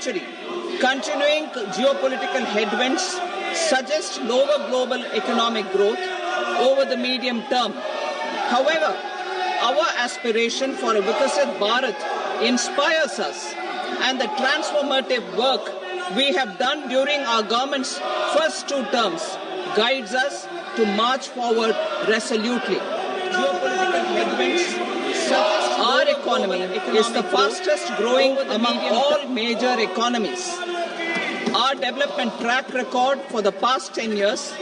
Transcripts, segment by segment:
century, continuing geopolitical headwinds suggest lower global economic growth over the medium term. However, our aspiration for a Vikasit Bharat inspires us, and the transformative work we have done during our government's first 2 terms guides us to march forward resolutely. Geopolitical headwinds suggest our economy is the fastest growing among all major economies. Our development track record for the past 10 years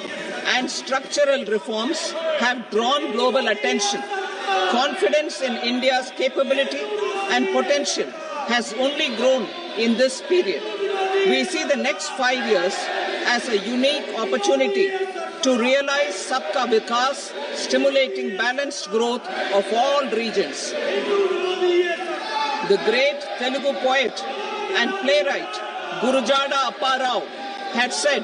and structural reforms have drawn global attention. Confidence in India's capability and potential has only grown in this period. We see the next 5 years as a unique opportunity to realize Sabka Vikas, stimulating balanced growth of all regions. The great Telugu poet and playwright Gurujada Apparao had said,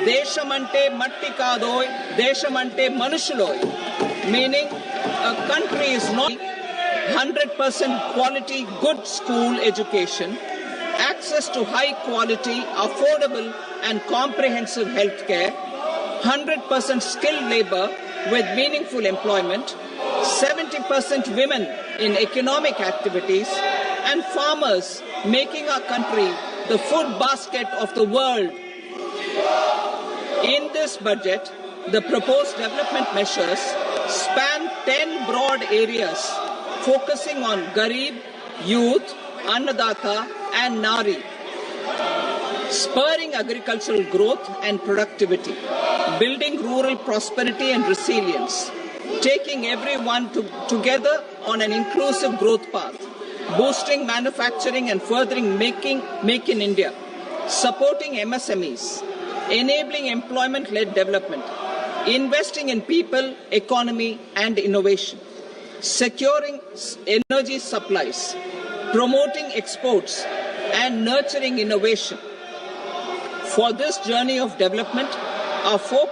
"Deshamante matti kadoy, deshamante manushuloy," meaning a country is not 100% quality good school education, access to high quality, affordable and comprehensive health care, 100% skilled labor with meaningful employment, 70% women in economic activities, and farmers making our country the food basket of the world. In this budget, the proposed development measures span 10 broad areas, focusing on Garib, youth, Annadata and Nari, spurring agricultural growth and productivity, building rural prosperity and resilience, taking everyone together on an inclusive growth path, boosting manufacturing and furthering Make in India, supporting MSMEs, enabling employment-led development, investing in people, economy and innovation, securing energy supplies, promoting exports and nurturing innovation. For this journey of development, our 4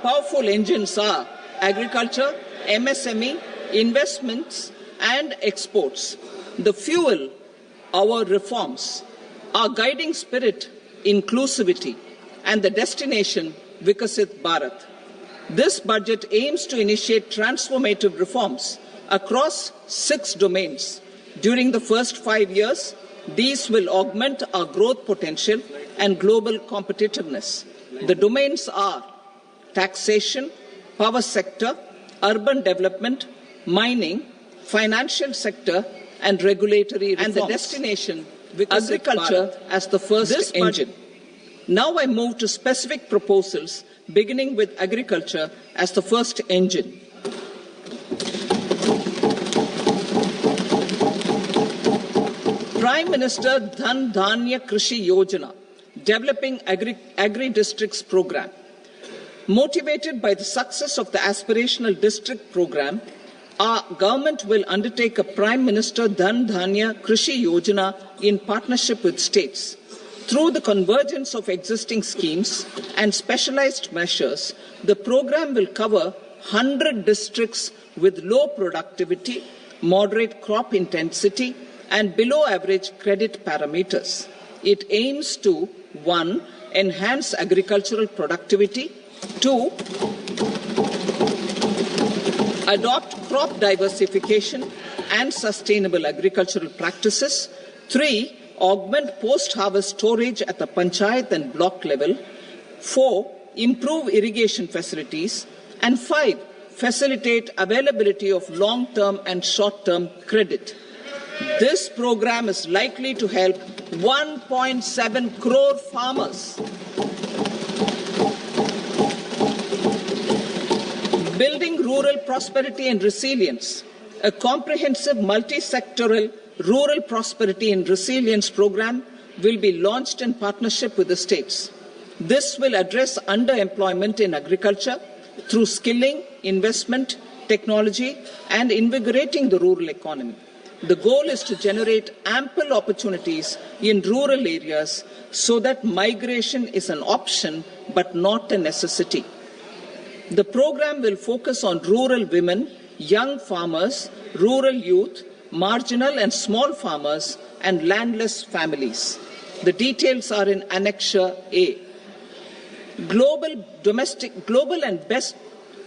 powerful engines are agriculture, MSME, investments and exports. The fuel, our reforms, our guiding spirit, inclusivity, and the destination, Vikasit Bharat. This budget aims to initiate transformative reforms across 6 domains. During the first 5 years, these will augment our growth potential and global competitiveness. The domains are taxation, power sector, urban development, mining, financial sector, and regulatory reforms. And the destination, agriculture as the first engine. Now I move to specific proposals, beginning with agriculture as the first engine. Prime Minister Dhan Dhanya Krishi Yojana, developing agri-districts program. Motivated by the success of the aspirational district program, our government will undertake a Prime Minister Dhan Dhanya Krishi Yojana in partnership with states. Through the convergence of existing schemes and specialized measures, the program will cover 100 districts with low productivity, moderate crop intensity, and below average credit parameters. It aims to 1. Enhance agricultural productivity, 2. Adopt crop diversification and sustainable agricultural practices, 3. Augment post-harvest storage at the panchayat and block level, 4. Improve irrigation facilities, and 5. Facilitate availability of long-term and short-term credit. This program is likely to help 1.7 crore farmers. Building rural prosperity and resilience. A comprehensive multi-sectoral rural prosperity and resilience program will be launched in partnership with the states. This will address underemployment in agriculture through skilling, investment, technology, and invigorating the rural economy. The goal is to generate ample opportunities in rural areas so that migration is an option but not a necessity. The program will focus on rural women, young farmers, rural youth, marginal and small farmers, and landless families. The details are in Annexure A.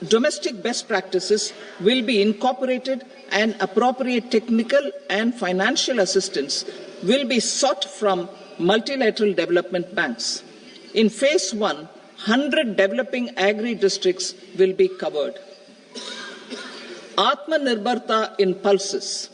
Domestic best practices will be incorporated, and appropriate technical and financial assistance will be sought from multilateral development banks. In Phase 1, 100 developing agri-districts will be covered. Atmanirbharta in pulses.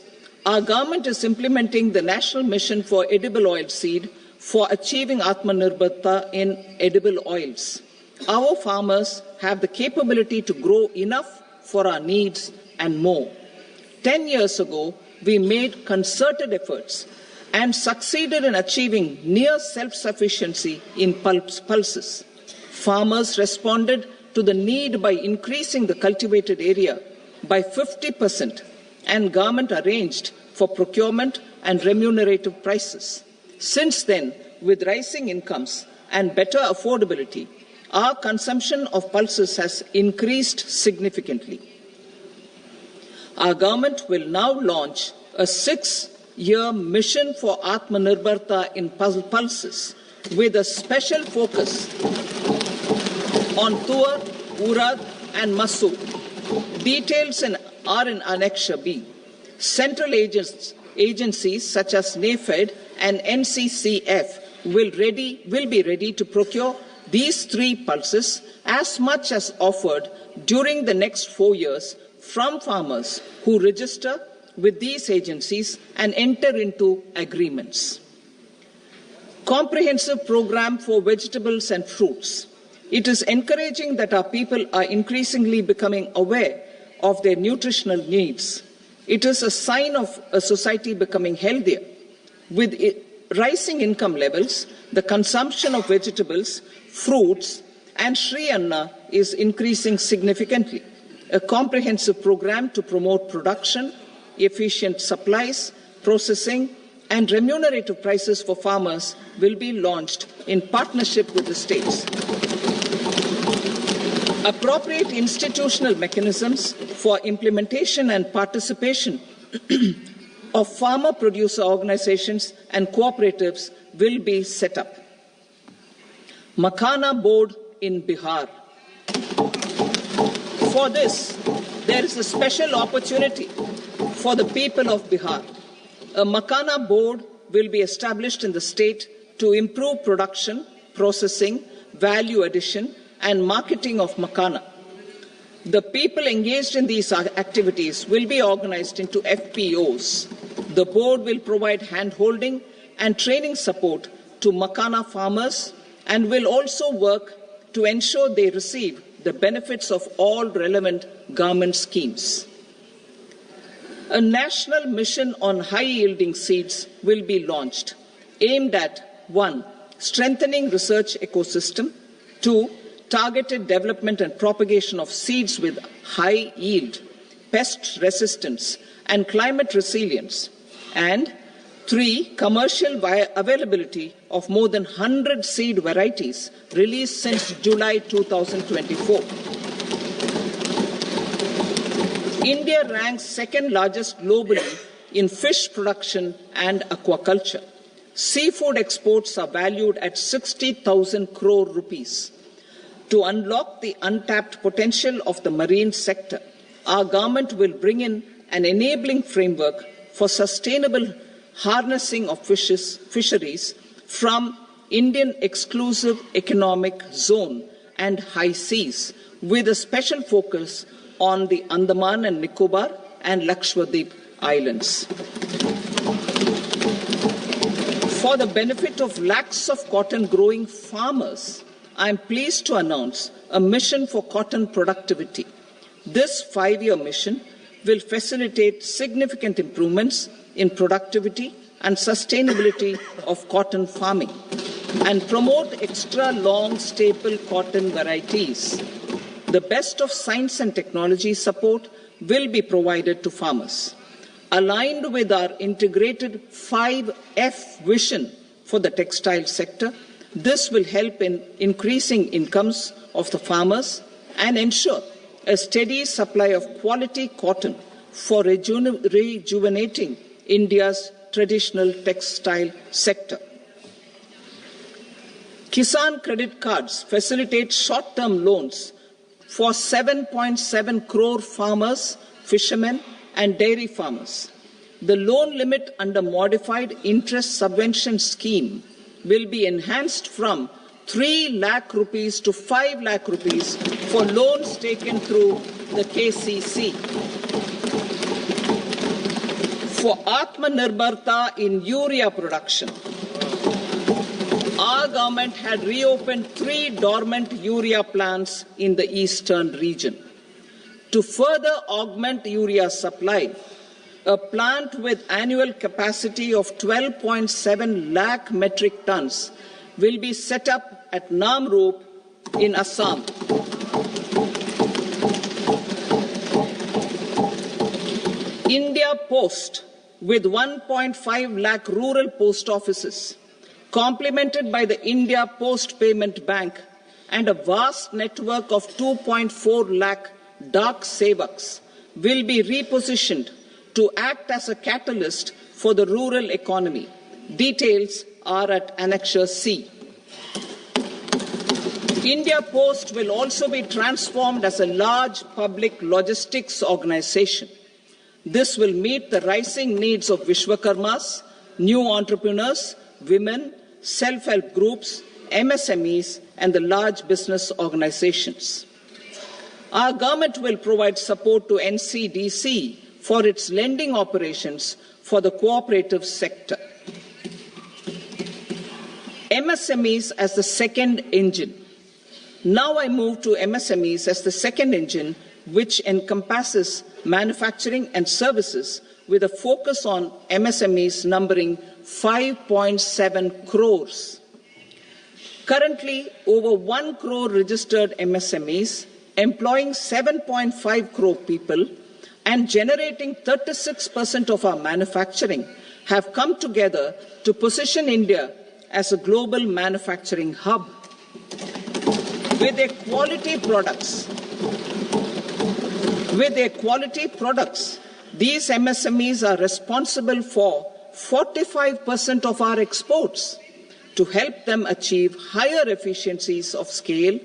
Our government is implementing the National Mission for Edible Oilseed for achieving Atmanirbharta in edible oils. Our farmers have the capability to grow enough for our needs and more. 10 years ago, we made concerted efforts and succeeded in achieving near self-sufficiency in pulses. Farmers responded to the need by increasing the cultivated area by 50%, and government arranged for procurement and remunerative prices. Since then, with rising incomes and better affordability, our consumption of pulses has increased significantly. Our government will now launch a 6-year mission for Atmanirbharta in pulses with a special focus on Tuar, Urad and Masoor. Details are in Annexure B. Central agencies such as NAFED and NCCF will be ready to procure these 3 pulses as much as offered during the next 4 years from farmers who register with these agencies and enter into agreements. Comprehensive program for vegetables and fruits. It is encouraging that our people are increasingly becoming aware of their nutritional needs. It is a sign of a society becoming healthier. With rising income levels, the consumption of vegetables, fruits, and Shri Anna is increasing significantly. A comprehensive program to promote production, efficient supplies, processing, and remunerative prices for farmers will be launched in partnership with the states. Appropriate institutional mechanisms for implementation and participation of farmer producer organizations and cooperatives will be set up. Makhana Board in Bihar. For this, there is a special opportunity for the people of Bihar. A Makhana Board will be established in the state to improve production, processing, value addition, and marketing of Makhana. The people engaged in these activities will be organized into FPOs. The board will provide hand-holding and training support to Makhana farmers and will also work to ensure they receive the benefits of all relevant government schemes. A national mission on high-yielding seeds will be launched, aimed at 1. Strengthening research ecosystem, 2. Targeted development and propagation of seeds with high yield, pest resistance, and climate resilience, and 3. Commercial availability of more than 100 seed varieties released since July 2024. India ranks second largest globally in fish production and aquaculture. Seafood exports are valued at 60,000 crore rupees. To unlock the untapped potential of the marine sector, our government will bring in an enabling framework for sustainable harnessing of fisheries from Indian Exclusive Economic Zone and high seas, with a special focus on the Andaman and Nicobar and Lakshadweep Islands. For the benefit of lakhs of cotton growing farmers, I am pleased to announce a mission for cotton productivity. This 5-year mission will facilitate significant improvements in productivity and sustainability of cotton farming and promote extra long staple cotton varieties. The best of science and technology support will be provided to farmers. Aligned with our integrated 5F vision for the textile sector, this will help in increasing incomes of the farmers and ensure a steady supply of quality cotton for rejuvenating India's traditional textile sector. Kisan credit cards facilitate short-term loans for 7.7 crore farmers, fishermen, and dairy farmers. The loan limit under modified interest subvention scheme will be enhanced from 3 lakh rupees to 5 lakh rupees for loans taken through the KCC. For Atmanirbharta in urea production, our government had reopened 3 dormant urea plants in the eastern region. To further augment urea supply, a plant with annual capacity of 12.7 lakh metric tons will be set up at Namrup in Assam. India Post, with 1.5 lakh rural post offices, complemented by the India Post Payment Bank and a vast network of 2.4 lakh Dak Sevaks, will be repositioned to act as a catalyst for the rural economy. Details are at Annexure C. India Post will also be transformed as a large public logistics organization. This will meet the rising needs of Vishwakarmas, new entrepreneurs, women, self-help groups, MSMEs, and the large business organizations. Our government will provide support to NCDC for its lending operations for the cooperative sector. MSMEs as the second engine. Now I move to MSMEs as the second engine, which encompasses manufacturing and services with a focus on MSMEs numbering 5.7 crores. Currently, over 1 crore registered MSMEs, employing 7.5 crore people and generating 36% of our manufacturing, have come together to position India as a global manufacturing hub. With their quality products, these MSMEs are responsible for 45% of our exports. To help them achieve higher efficiencies of scale,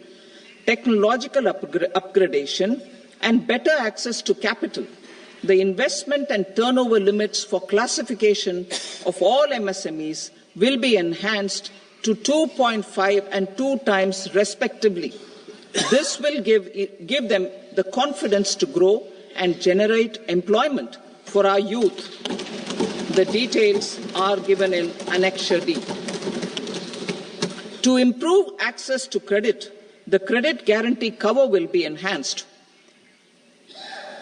technological upgradation, and better access to capital, the investment and turnover limits for classification of all MSMEs will be enhanced to 2.5 and 2 times respectively. This will give them the confidence to grow and generate employment for our youth. The details are given in Annexure D. To improve access to credit, the credit guarantee cover will be enhanced.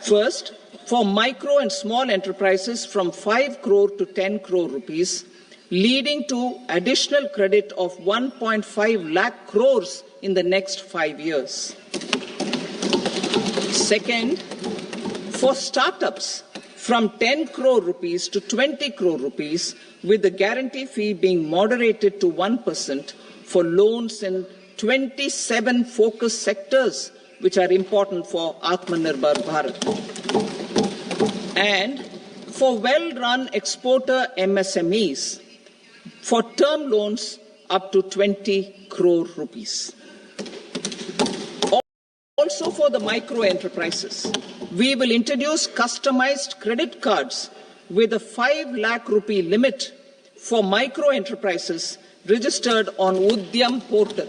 First, for micro and small enterprises from 5 crore to 10 crore rupees, leading to additional credit of 1.5 lakh crores in the next 5 years. Second, for startups from 10 crore rupees to 20 crore rupees, with the guarantee fee being moderated to 1% for loans in 27 focus sectors which are important for Atmanirbhar Bharat. And for well-run exporter MSMEs, for term loans up to 20 crore rupees. Also for the micro enterprises, we will introduce customized credit cards with a 5 lakh rupee limit for micro enterprises registered on Udyam portal.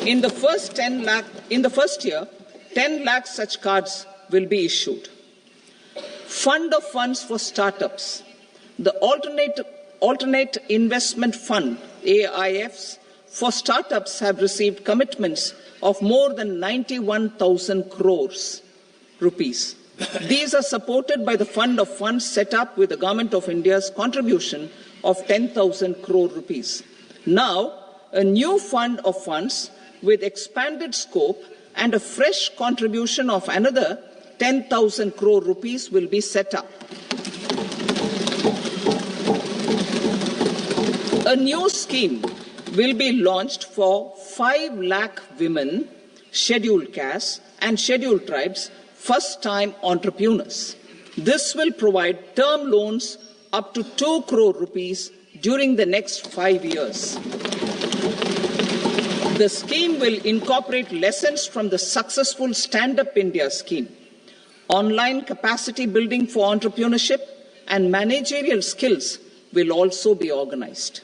In the first year, 10 lakh such cards will be issued. Fund of funds for startups. The Alternate Investment Fund, AIFs, for startups have received commitments of more than 91,000 crores rupees. These are supported by the fund of funds set up with the Government of India's contribution of 10,000 crore rupees. Now, a new fund of funds with expanded scope and a fresh contribution of another 10,000 crore rupees will be set up. A new scheme will be launched for 5 lakh women, scheduled castes and scheduled tribes, first-time entrepreneurs. This will provide term loans up to 2 crore rupees during the next 5 years. The scheme will incorporate lessons from the successful Stand Up India scheme. Online capacity building for entrepreneurship and managerial skills will also be organized.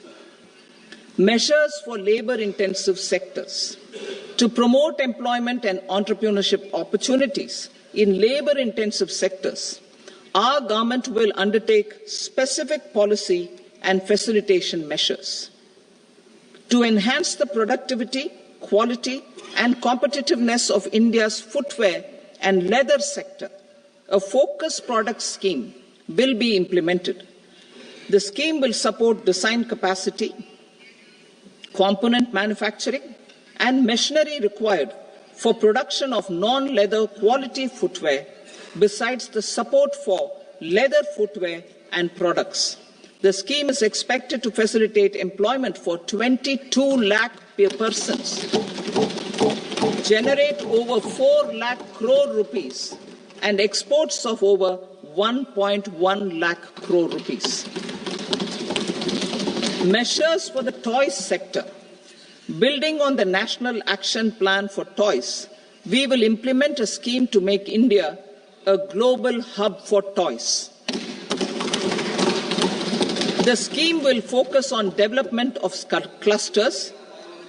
Measures for labor-intensive sectors. To promote employment and entrepreneurship opportunities in labor-intensive sectors, our government will undertake specific policy and facilitation measures. To enhance the productivity, quality, and competitiveness of India's footwear and leather sector, a focused product scheme will be implemented. The scheme will support design capacity, component manufacturing, and machinery required for production of non-leather quality footwear, besides the support for leather footwear and products. The scheme is expected to facilitate employment for 22 lakh persons, generate over 4 lakh crore rupees, and exports of over 1.1 lakh crore rupees. Measures for the toys sector. Building on the National Action Plan for Toys, we will implement a scheme to make India a global hub for toys. The scheme will focus on development of clusters,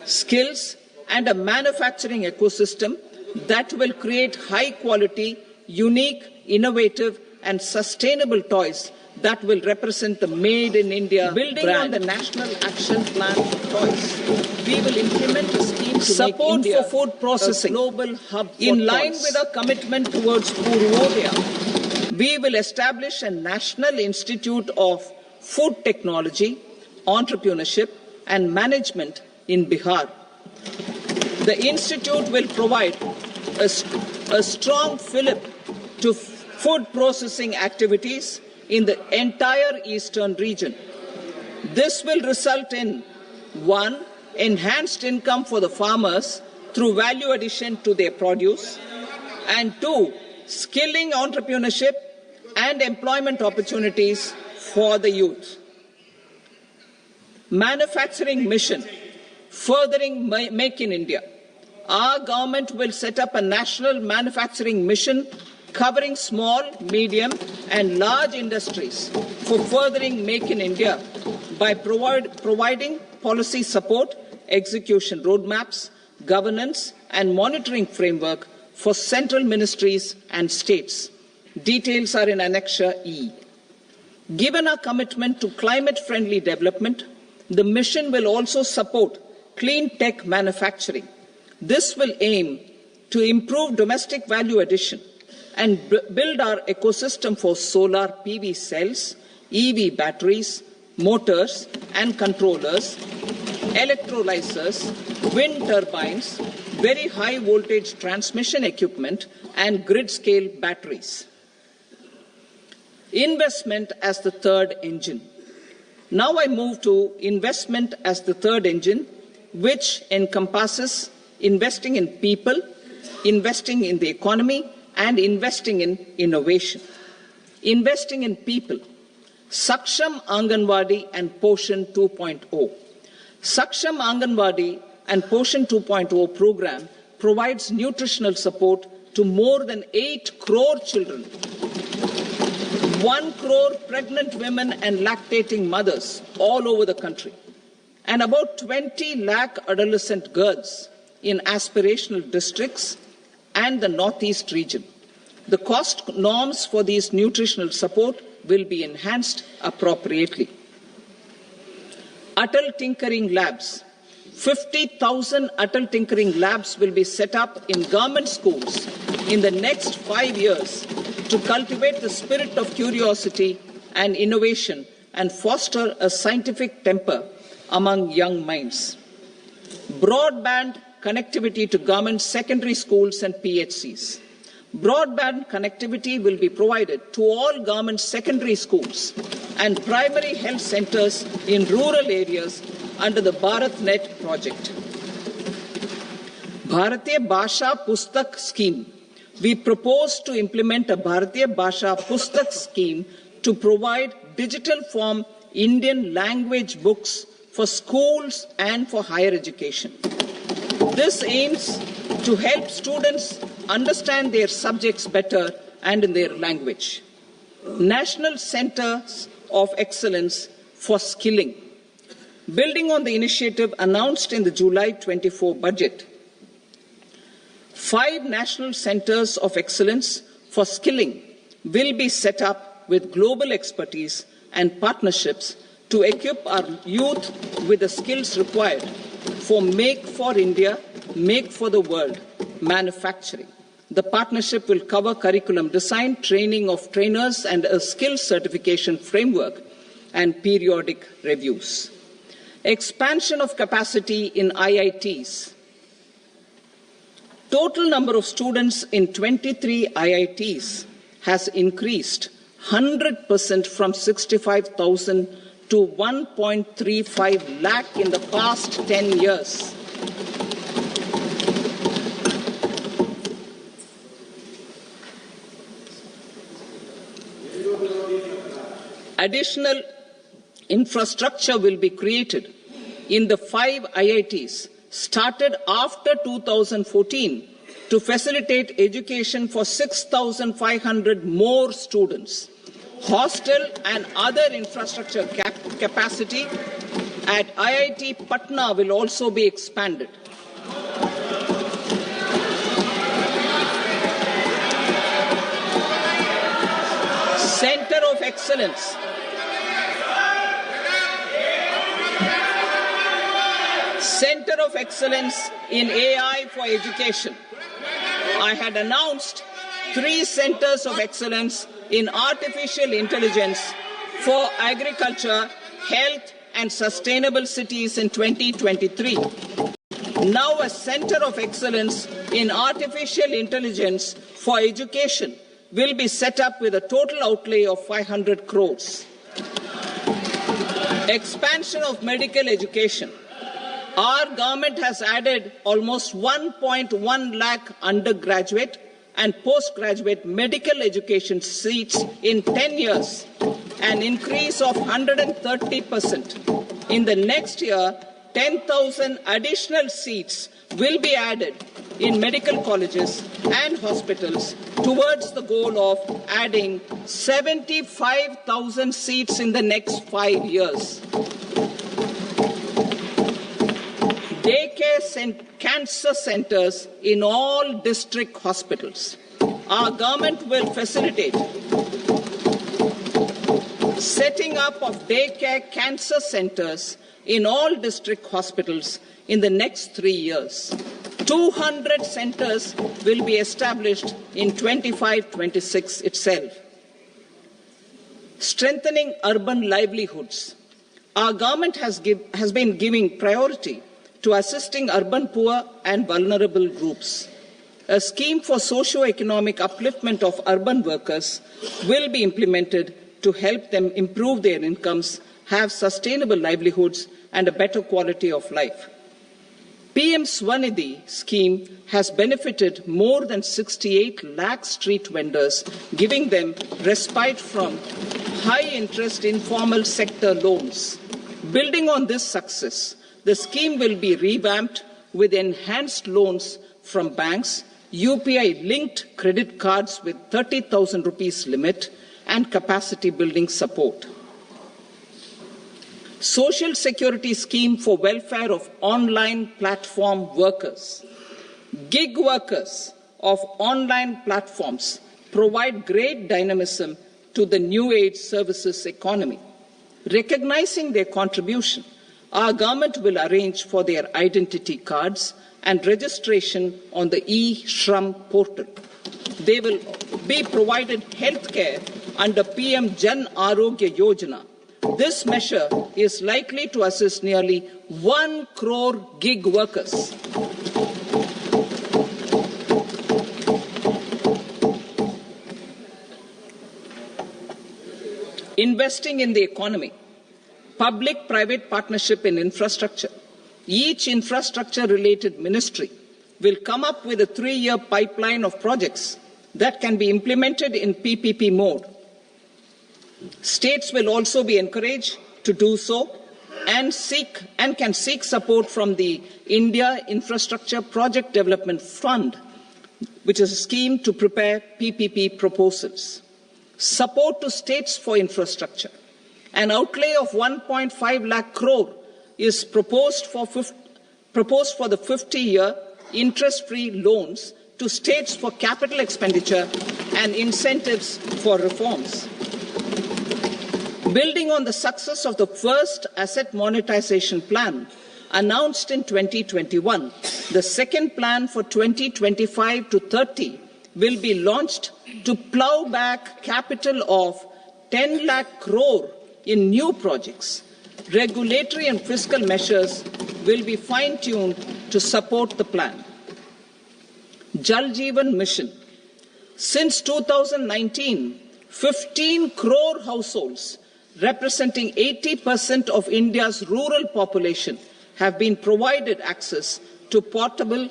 skills, and a manufacturing ecosystem that will create high-quality, unique, innovative, and sustainable toys that will represent the Made in India Building brand. On the National Action Plan for Toys, we will implement a scheme to support make India for food processing, a global hub for in line toys. With our commitment towards Purvodaya, we will establish a National Institute of Food Technology, Entrepreneurship and Management in Bihar. The institute will provide a strong fillip to food processing activities in the entire eastern region. This will result in 1. Enhanced income for the farmers through value addition to their produce, and 2. Skilling entrepreneurship and employment opportunities for the youth. Manufacturing mission, furthering Make in India. Our government will set up a national manufacturing mission covering small, medium and large industries for furthering Make in India by providing policy support, execution roadmaps, governance and monitoring framework for central ministries and states. Details are in Annexure E. Given our commitment to climate-friendly development, the mission will also support clean tech manufacturing. This will aim to improve domestic value addition and build our ecosystem for solar PV cells, EV batteries, motors and controllers, electrolyzers, wind turbines, very high voltage transmission equipment and grid-scale batteries. Investment as the third engine. Now I move to investment as the third engine, which encompasses investing in people, investing in the economy, and investing in innovation. Investing in people. Saksham Anganwadi and Poshan 2.0. Saksham Anganwadi and Poshan 2.0 program provides nutritional support to more than 8 crore children, 1 crore pregnant women and lactating mothers all over the country, and about 20 lakh adolescent girls in aspirational districts and the Northeast region. The cost norms for these nutritional support will be enhanced appropriately. Atal Tinkering Labs. 50,000 Atal Tinkering Labs will be set up in government schools in the next 5 years to cultivate the spirit of curiosity and innovation and foster a scientific temper among young minds. Broadband connectivity to government secondary schools and PHCs. Broadband connectivity will be provided to all government secondary schools and primary health centers in rural areas under the BharatNet project. Bharatiya Bhasha Pustak Scheme. We propose to implement a Bharatiya Bhasha Pustak scheme to provide digital form Indian language books for schools and for higher education. This aims to help students understand their subjects better and in their language. National Centers of Excellence for Skilling. Building on the initiative announced in the July 24 budget, 5 national centers of excellence for skilling will be set up with global expertise and partnerships to equip our youth with the skills required for Make for India, Make for the World manufacturing. The partnership will cover curriculum design, training of trainers, and a skills certification framework and periodic reviews. Expansion of capacity in IITs. Total number of students in 23 IITs has increased 100% from 65,000 to 1.35 lakh in the past 10 years. Additional infrastructure will be created in the 5 IITs started after 2014 to facilitate education for 6,500 more students. Hostel and other infrastructure capacity at IIT Patna will also be expanded. Center of Excellence. Center of Excellence in AI for Education. I had announced 3 centers of excellence in artificial intelligence for agriculture, health, and sustainable cities in 2023. Now a center of excellence in artificial intelligence for education will be set up with a total outlay of 500 crores. Expansion of medical education. Our government has added almost 1.1 lakh undergraduate and postgraduate medical education seats in 10 years, an increase of 130%. In the next year, 10,000 additional seats will be added in medical colleges and hospitals towards the goal of adding 75,000 seats in the next 5 years. Daycare cancer centers in all district hospitals. Our government will facilitate setting up of daycare cancer centers in all district hospitals in the next 3 years. 200 centers will be established in 25-26 itself. Strengthening urban livelihoods. Our government has been giving priority to assisting urban poor and vulnerable groups. A scheme for socio-economic upliftment of urban workers will be implemented to help them improve their incomes, have sustainable livelihoods, and a better quality of life. PM Swanidhi scheme has benefited more than 68 lakh street vendors, giving them respite from high-interest informal sector loans. Building on this success, the scheme will be revamped with enhanced loans from banks, UPI-linked credit cards with 30,000 rupees limit, and capacity building support. Social Security Scheme for welfare of online platform workers. Gig workers of online platforms provide great dynamism to the new age services economy. Recognizing their contribution, our government will arrange for their identity cards and registration on the e-Shram portal. They will be provided health care under PM Jan Arogya Yojana. This measure is likely to assist nearly 1 crore gig workers. Investing in the economy. Public-private partnership in infrastructure. Each infrastructure-related ministry will come up with a 3-year pipeline of projects that can be implemented in PPP mode. States will also be encouraged to do so and can seek support from the India Infrastructure Project Development Fund, which is a scheme to prepare PPP proposals. Support to states for infrastructure. An outlay of 1.5 lakh crore is proposed for the 50-year interest-free loans to states for capital expenditure and incentives for reforms. Building on the success of the first asset monetization plan announced in 2021, the second plan for 2025 to 30 will be launched to plough back capital of 10 lakh crore in new projects. Regulatory and fiscal measures will be fine-tuned to support the plan. Jal Jeevan Mission. Since 2019, 15 crore households representing 80% of India's rural population have been provided access to portable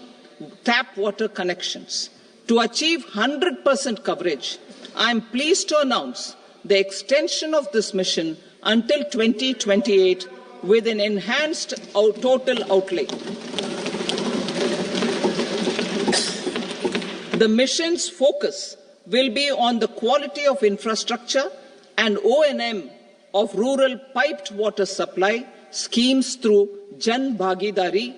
tap water connections. To achieve 100% coverage, I am pleased to announce the extension of this mission until 2028 with an enhanced total outlay. The mission's focus will be on the quality of infrastructure and O&M of rural piped water supply schemes through Jan Bhagidari.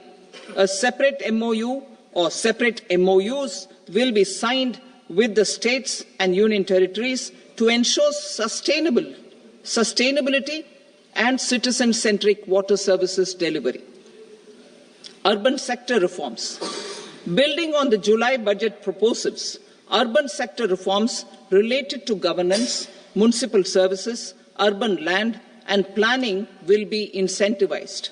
A separate MOU or separate MOUs will be signed with the states and union territories to ensure sustainability and citizen-centric water services delivery. Urban sector reforms. Building on the July budget proposals, urban sector reforms related to governance, municipal services, urban land and planning will be incentivized.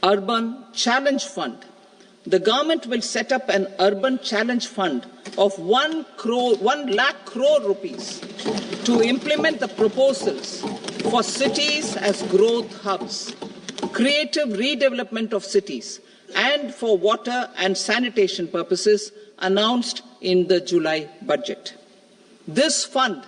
Urban Challenge Fund. The government will set up an Urban Challenge Fund of 1 lakh crore rupees to implement the proposals for cities as growth hubs, creative redevelopment of cities, and for water and sanitation purposes announced in the July budget. This fund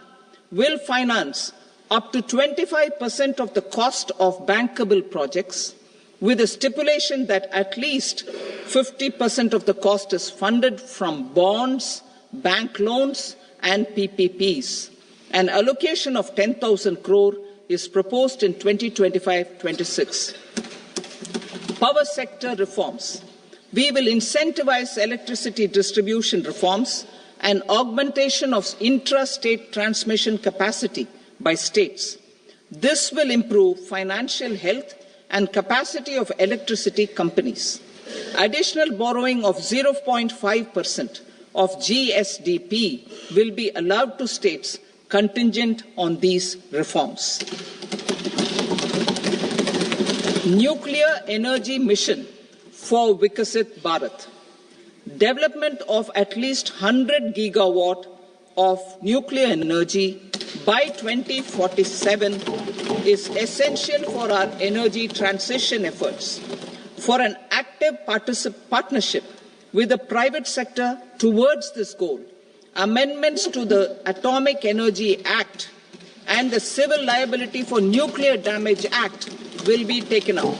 will finance up to 25% of the cost of bankable projects, with a stipulation that at least 50% of the cost is funded from bonds, bank loans, and PPPs. An allocation of 10,000 crore is proposed in 2025-26. Power sector reforms. We will incentivize electricity distribution reforms and augmentation of intra-state transmission capacity by states. This will improve financial health and capacity of electricity companies. Additional borrowing of 0.5% of GSDP will be allowed to states contingent on these reforms. Nuclear energy mission for Vikasit Bharat. Development of at least 100 gigawatt of nuclear energy by 2047 is essential for our energy transition efforts. For an active partnership with the private sector towards this goal, amendments to the Atomic Energy Act and the Civil Liability for Nuclear Damage Act will be taken up.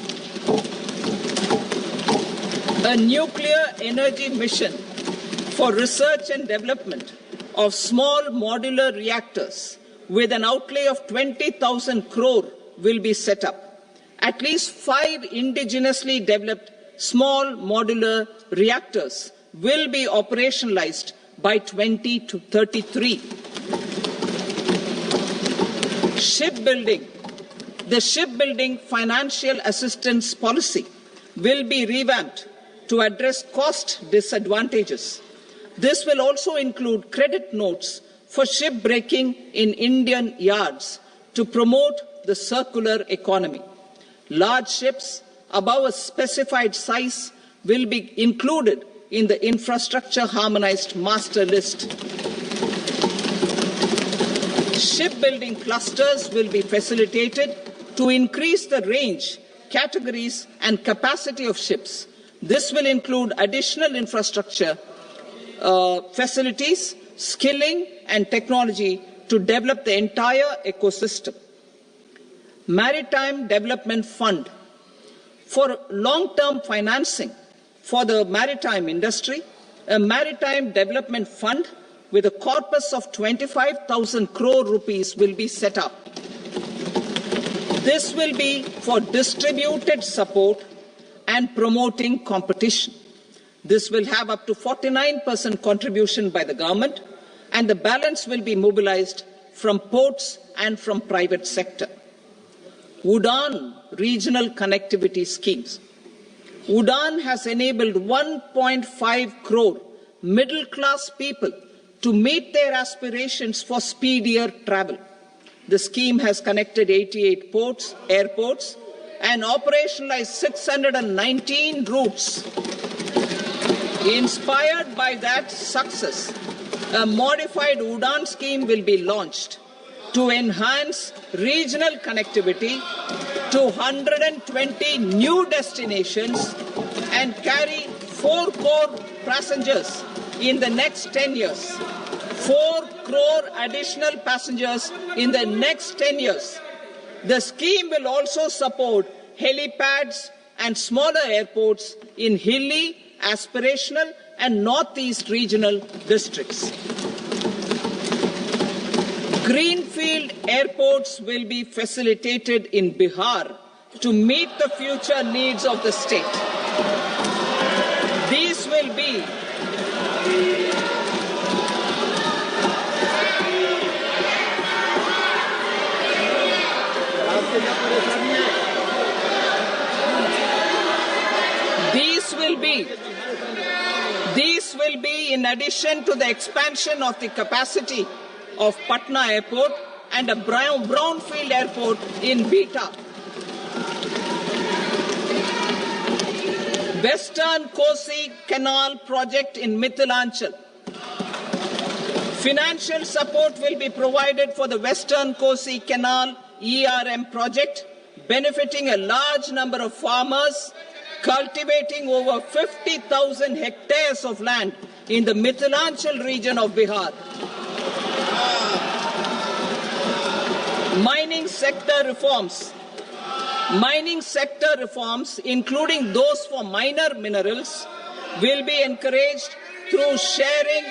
A nuclear energy mission for research and development of small modular reactors with an outlay of 20,000 crore will be set up. At least 5 indigenously developed small modular reactors will be operationalized by 2033. Shipbuilding. The shipbuilding financial assistance policy will be revamped to address cost disadvantages. This will also include credit notes for shipbreaking in Indian yards to promote the circular economy. Large ships above a specified size will be included in the infrastructure harmonized master list. Shipbuilding clusters will be facilitated to increase the range, categories and capacity of ships. This will include additional infrastructure, facilities, skilling and technology to develop the entire ecosystem. Maritime Development Fund For long-term financing for the maritime industry, a maritime development fund with a corpus of 25,000 crore rupees will be set up. This will be for distributed support and promoting competition. This will have up to 49% contribution by the government, and the balance will be mobilized from ports and from private sector. UDAN regional connectivity schemes. UDAN has enabled 1.5 crore middle-class people to meet their aspirations for speedier travel. The scheme has connected 88 airports, and operationalized 619 routes. Inspired by that success, a modified UDAN scheme will be launched to enhance regional connectivity to 120 new destinations and carry 4 crore passengers in the next 10 years. 4 crore additional passengers in the next 10 years. The scheme will also support helipads and smaller airports in hilly, aspirational and northeast regional districts. Greenfield airports will be facilitated in Bihar to meet the future needs of the state. These will be in addition to the expansion of the capacity of Patna Airport and a brownfield airport in Beta. Western Kosi Canal project in Mithilanchal. Financial support will be provided for the Western Kosi Canal ERM project, benefiting a large number of farmers, cultivating over 50,000 hectares of land in the Mithilanchal region of Bihar. Mining sector reforms. Mining sector reforms, including those for minor minerals, will be encouraged through sharing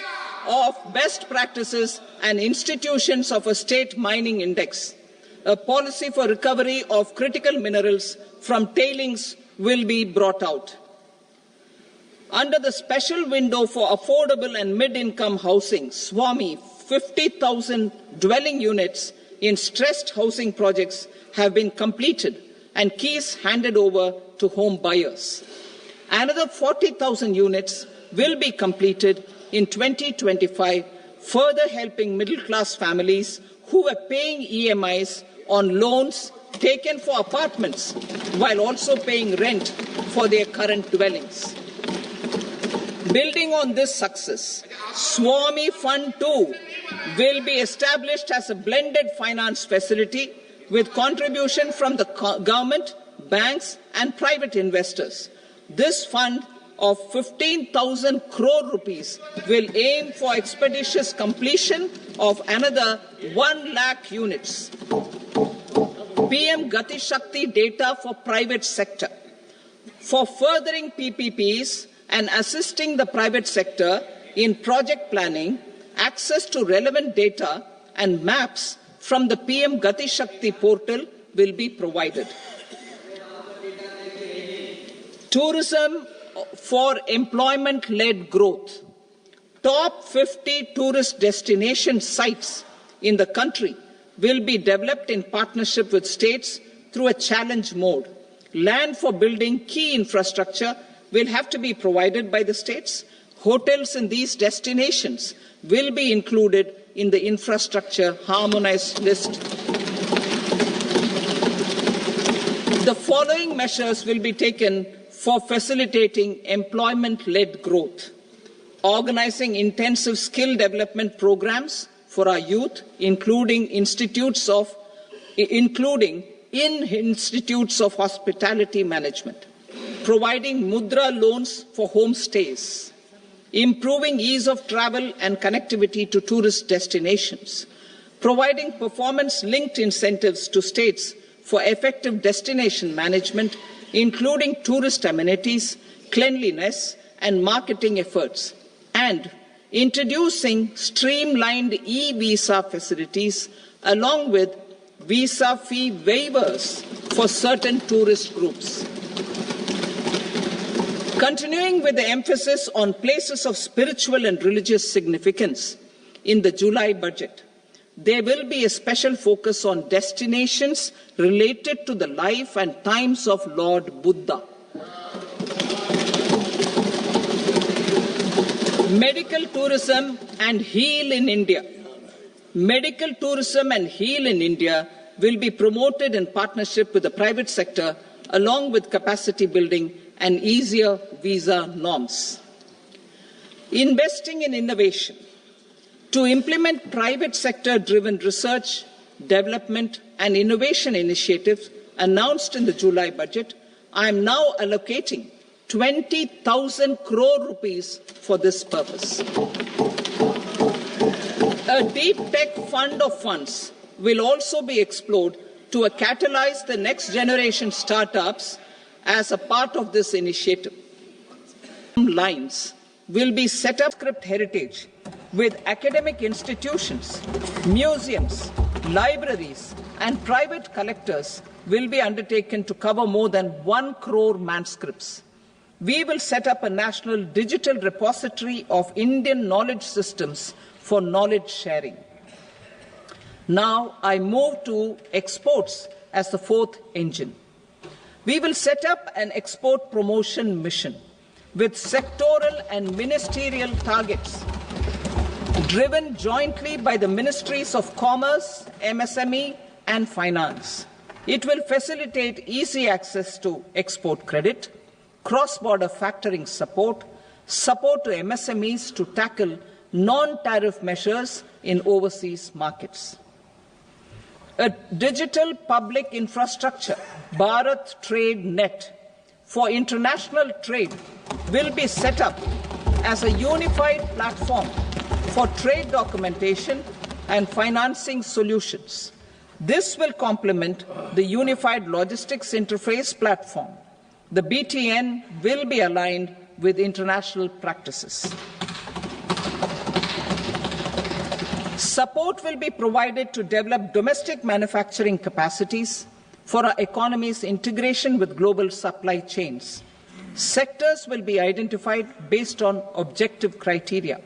of best practices and institutions of a state mining index. A policy for recovery of critical minerals from tailings will be brought out. Under the special window for affordable and mid-income housing, SWAMI, 50,000 dwelling units in stressed housing projects have been completed and keys handed over to home buyers. Another 40,000 units will be completed in 2025, further helping middle-class families who were paying EMIs on loans taken for apartments while also paying rent for their current dwellings. Building on this success, SWAMI Fund 2 will be established as a blended finance facility with contribution from the government, banks and private investors. This fund of 15,000 crore rupees will aim for expeditious completion of another 1 lakh units. PM Gati Shakti data for private sector. For furthering PPPs and assisting the private sector in project planning, access to relevant data and maps from the PM Gati Shakti portal will be provided. Tourism for employment-led growth. Top 50 tourist destination sites in the country will be developed in partnership with states through a challenge mode. Land for building key infrastructure will have to be provided by the states. Hotels in these destinations will be included in the infrastructure harmonized list. The following measures will be taken for facilitating employment-led growth. Organizing intensive skill development programs for our youth, including in institutes of hospitality management. Providing mudra loans for homestays. Improving ease of travel and connectivity to tourist destinations. Providing performance-linked incentives to states for effective destination management, including tourist amenities, cleanliness, and marketing efforts, and introducing streamlined e-visa facilities along with visa fee waivers for certain tourist groups. Continuing with the emphasis on places of spiritual and religious significance, in the July budget, there will be a special focus on destinations related to the life and times of Lord Buddha. Medical tourism and heal in India. Medical tourism and heal in India will be promoted in partnership with the private sector, along with capacity building and easier visa norms. Investing in innovation. To implement private sector-driven research, development and innovation initiatives announced in the July budget, I am now allocating 20,000 crore rupees for this purpose. A deep tech fund of funds will also be explored to catalyze the next generation startups as a part of this initiative. Lines will be set up script heritage with academic institutions, museums, libraries, and private collectors will be undertaken to cover more than 1 crore manuscripts. We will set up a national digital repository of Indian knowledge systems for knowledge sharing. Now I move to exports as the fourth engine. We will set up an export promotion mission with sectoral and ministerial targets driven jointly by the Ministries of Commerce, MSME and Finance. It will facilitate easy access to export credit, cross-border factoring support, support to MSMEs to tackle non-tariff measures in overseas markets. A digital public infrastructure, Bharat Trade Net, for international trade will be set up as a unified platform for trade documentation and financing solutions. This will complement the Unified Logistics Interface platform. The BTN will be aligned with international practices. Support will be provided to develop domestic manufacturing capacities for our economy's integration with global supply chains. Sectors will be identified based on objective criteria.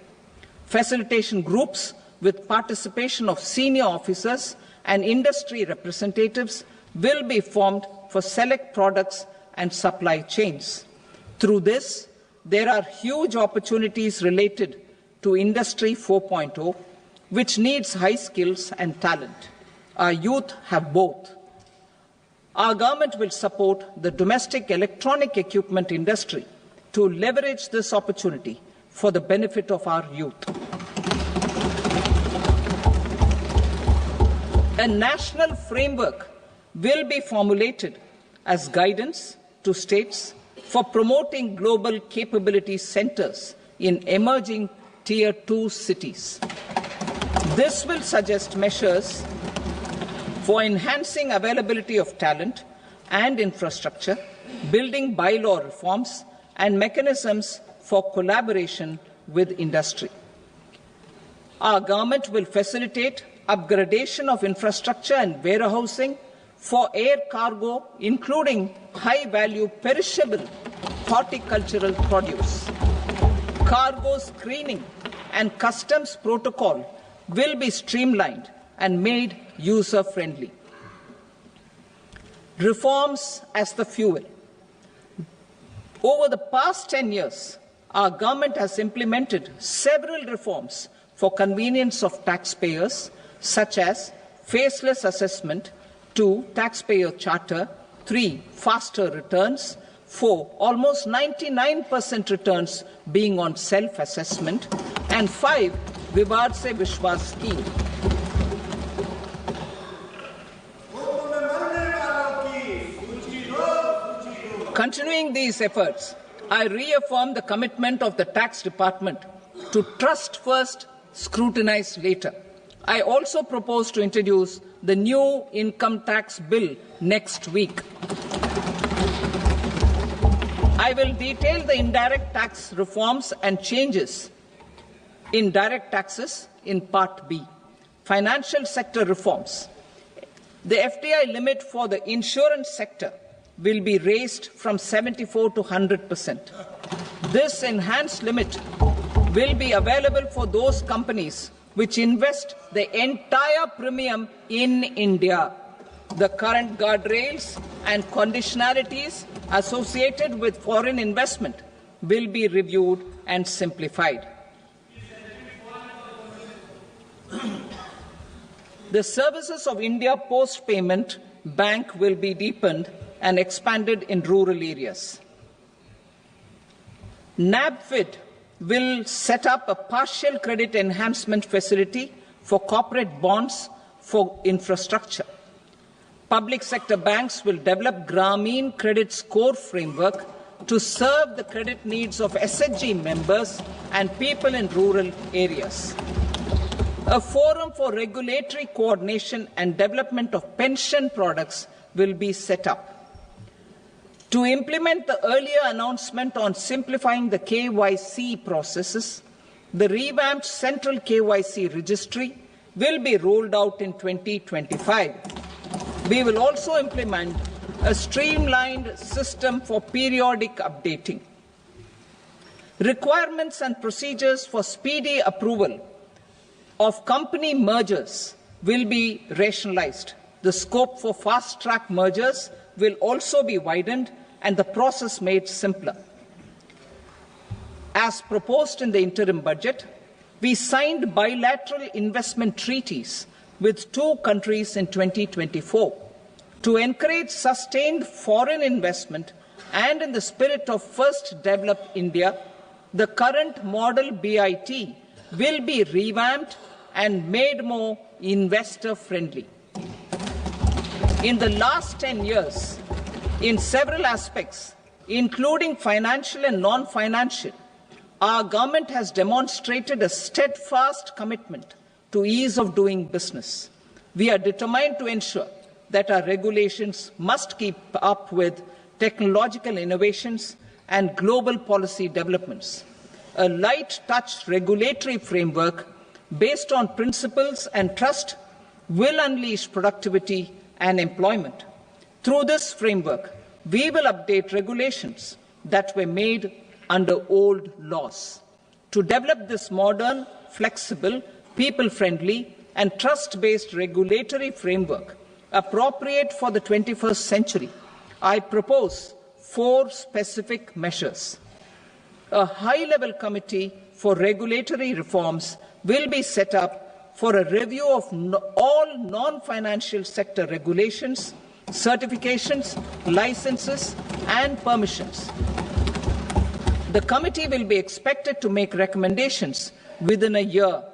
Facilitation groups with participation of senior officers and industry representatives will be formed for select products and supply chains. Through this, there are huge opportunities related to Industry 4.0, which needs high skills and talent. Our youth have both. Our government will support the domestic electronic equipment industry to leverage this opportunity for the benefit of our youth. A national framework will be formulated as guidance to states for promoting global capability centers in emerging Tier 2 cities. This will suggest measures for enhancing availability of talent and infrastructure, building bylaw reforms, and mechanisms for collaboration with industry. Our government will facilitate upgradation of infrastructure and warehousing for air cargo, including high-value perishable horticultural produce. Cargo screening and customs protocol will be streamlined and made user-friendly. Reforms as the fuel. Over the past 10 years, our government has implemented several reforms for convenience of taxpayers, such as faceless assessment, 2, taxpayer charter, 3, faster returns, 4, almost 99% returns being on self-assessment, and 5, Vivad Se Vishwas scheme. Continuing these efforts, I reaffirm the commitment of the Tax Department to trust first, scrutinize later. I also propose to introduce the new income tax bill next week. I will detail the indirect tax reforms and changes in direct taxes in Part B. Financial sector reforms. The FDI limit for the insurance sector will be raised from 74 to 100%. This enhanced limit will be available for those companies which invest the entire premium in India. The current guardrails and conditionalities associated with foreign investment will be reviewed and simplified. The services of India Post Payment Bank will be deepened and expanded in rural areas. NABFID will set up a partial credit enhancement facility for corporate bonds for infrastructure. Public sector banks will develop Grameen Credit Score Framework to serve the credit needs of SHG members and people in rural areas. A forum for regulatory coordination and development of pension products will be set up. To implement the earlier announcement on simplifying the KYC processes, the revamped Central KYC Registry will be rolled out in 2025. We will also implement a streamlined system for periodic updating. Requirements and procedures for speedy approval of company mergers will be rationalized. The scope for fast-track mergers will also be widened and the process made simpler. As proposed in the interim budget, we signed bilateral investment treaties with 2 countries in 2024 to encourage sustained foreign investment, and in the spirit of First Develop India, the current model BIT will be revamped and made more investor-friendly. In the last 10 years, in several aspects, including financial and non-financial, our government has demonstrated a steadfast commitment to ease of doing business. We are determined to ensure that our regulations must keep up with technological innovations and global policy developments. A light-touch regulatory framework based on principles and trust will unleash productivity and employment. Through this framework, we will update regulations that were made under old laws. To develop this modern, flexible, people-friendly and trust-based regulatory framework appropriate for the 21st century, I propose 4 specific measures. A high-level committee for regulatory reforms will be set up for a review of all non-financial sector regulations, certifications, licenses, and permissions. The committee will be expected to make recommendations within a year.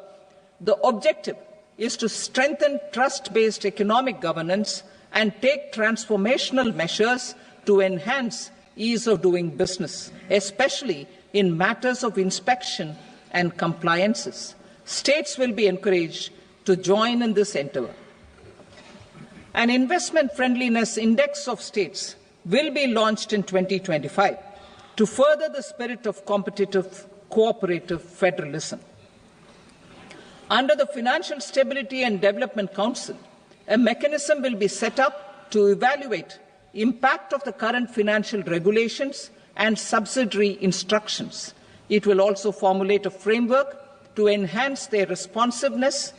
The objective is to strengthen trust-based economic governance and take transformational measures to enhance ease of doing business, especially in matters of inspection and compliances. States will be encouraged to join in this endeavour. An investment friendliness index of states will be launched in 2025 to further the spirit of competitive, cooperative federalism. Under the Financial Stability and Development Council, a mechanism will be set up to evaluate impact of the current financial regulations and subsidiary instructions. It will also formulate a framework to enhance their responsiveness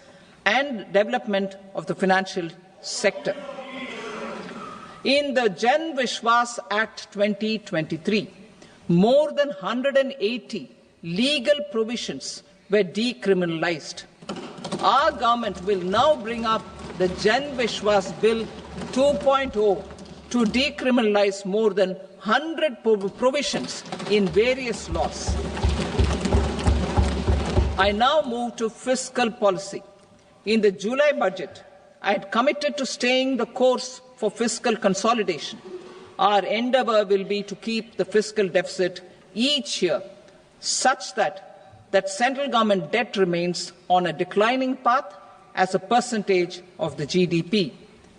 and development of the financial sector. In the Jan Vishwas Act 2023, more than 180 legal provisions were decriminalized. Our government will now bring up the Jan Vishwas Bill 2.0 to decriminalize more than 100 provisions in various laws. I now move to fiscal policy. In the July budget, I had committed to staying the course for fiscal consolidation. Our endeavour will be to keep the fiscal deficit each year such that central government debt remains on a declining path as a percentage of the GDP.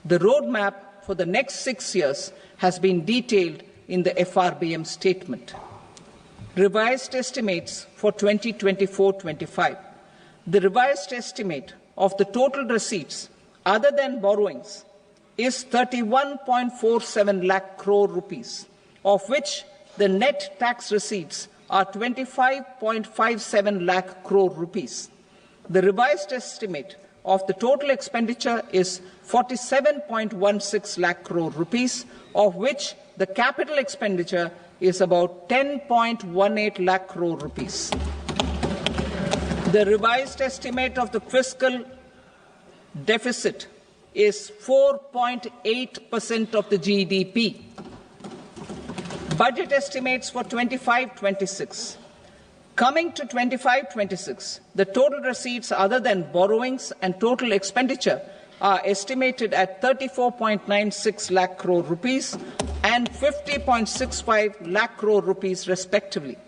The roadmap for the next 6 years has been detailed in the FRBM statement. Revised estimates for 2024-25. The revised estimate of the total receipts other than borrowings is 31.47 lakh crore rupees, of which the net tax receipts are 25.57 lakh crore rupees. The revised estimate of the total expenditure is 47.16 lakh crore rupees, of which the capital expenditure is about 10.18 lakh crore rupees. The revised estimate of the fiscal deficit is 4.8% of the GDP. Budget estimates for 25-26. Coming to 25-26, the total receipts other than borrowings and total expenditure are estimated at 34.96 lakh crore rupees and 50.65 lakh crore rupees respectively.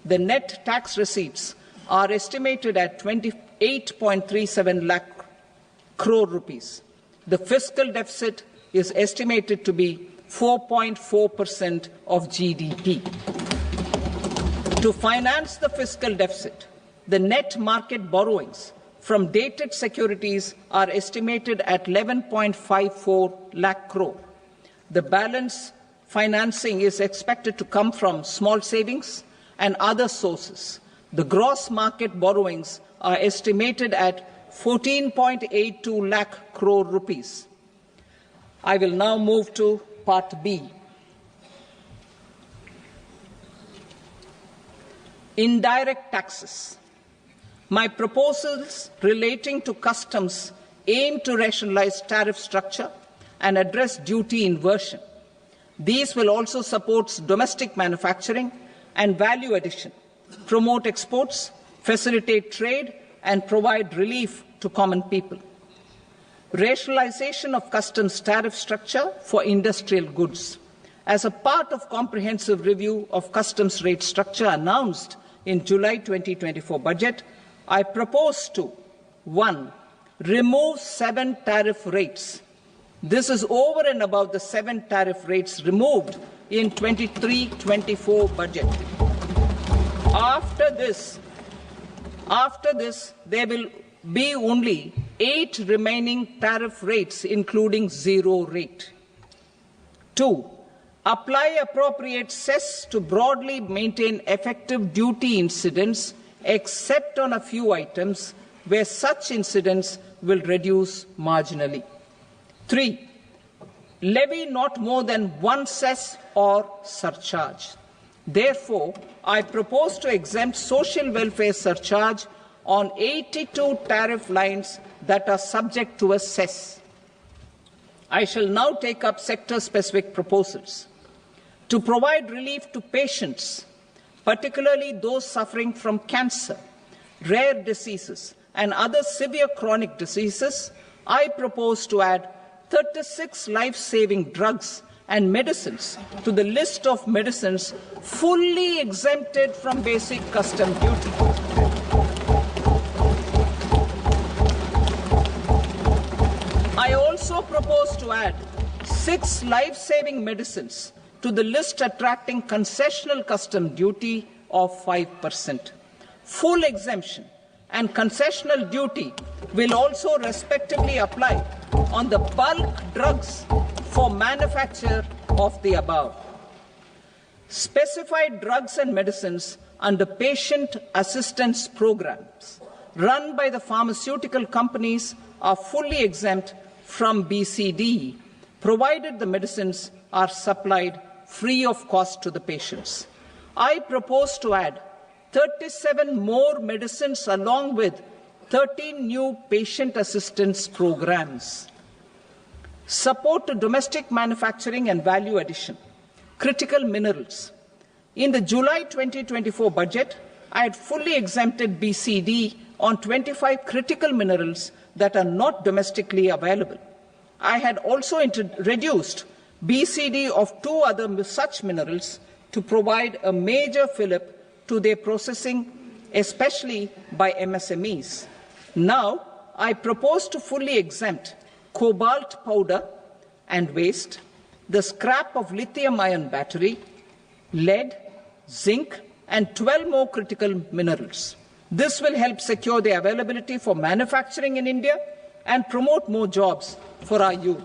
The net tax receipts are estimated at 28.37 lakh crore rupees. The fiscal deficit is estimated to be 4.4% of GDP. To finance the fiscal deficit, the net market borrowings from dated securities are estimated at 11.54 lakh crore. The balance financing is expected to come from small savings and other sources. The gross market borrowings are estimated at 14.82 lakh crore rupees. I will now move to Part B. Indirect taxes. My proposals relating to customs aim to rationalize tariff structure and address duty inversion. These will also support domestic manufacturing and value addition, promote exports, facilitate trade, and provide relief to common people. Rationalization of customs tariff structure for industrial goods. As a part of comprehensive review of customs rate structure announced in July 2024 budget, I propose to 1. Remove 7 tariff rates. This is over and above the 7 tariff rates removed in 23-24 budget. After this, there will be only 8 remaining tariff rates, including 0 rate. 2. Apply appropriate cess to broadly maintain effective duty incidence, except on a few items where such incidence will reduce marginally. 3. Levy not more than 1 cess or surcharge. Therefore, I propose to exempt social welfare surcharge on 82 tariff lines that are subject to a cess. I shall now take up sector-specific proposals. To provide relief to patients, particularly those suffering from cancer, rare diseases, and other severe chronic diseases, I propose to add 36 life-saving drugs and medicines to the list of medicines fully exempted from basic custom duty. I also propose to add 6 life-saving medicines to the list attracting concessional custom duty of 5%. Full exemption and concessional duty will also respectively apply on the bulk drugs for manufacture of the above. Specified drugs and medicines under patient assistance programs run by the pharmaceutical companies are fully exempt from BCD, provided the medicines are supplied free of cost to the patients. I propose to add 37 more medicines along with 13 new patient assistance programs. Support to domestic manufacturing and value addition. Critical minerals. In the July 2024 budget, I had fully exempted BCD on 25 critical minerals that are not domestically available. I had also reduced BCD of 2 other such minerals to provide a major fillip to their processing, especially by MSMEs. Now, I propose to fully exempt cobalt powder and waste, the scrap of lithium-ion battery, lead, zinc, and 12 more critical minerals. This will help secure the availability for manufacturing in India and promote more jobs for our youth.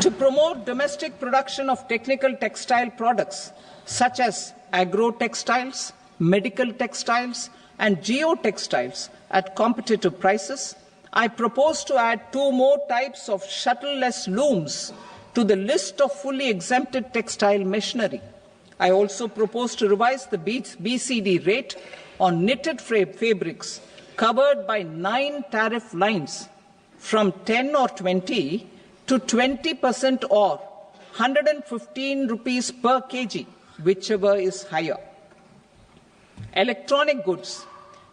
To promote domestic production of technical textile products such as agro-textiles, medical textiles, and geotextiles at competitive prices, I propose to add 2 more types of shuttle-less looms to the list of fully exempted textile machinery. I also propose to revise the BCD rate on knitted fabrics covered by 9 tariff lines from 10 or 20 to 20% or 115 rupees per kg, whichever is higher. Electronic goods.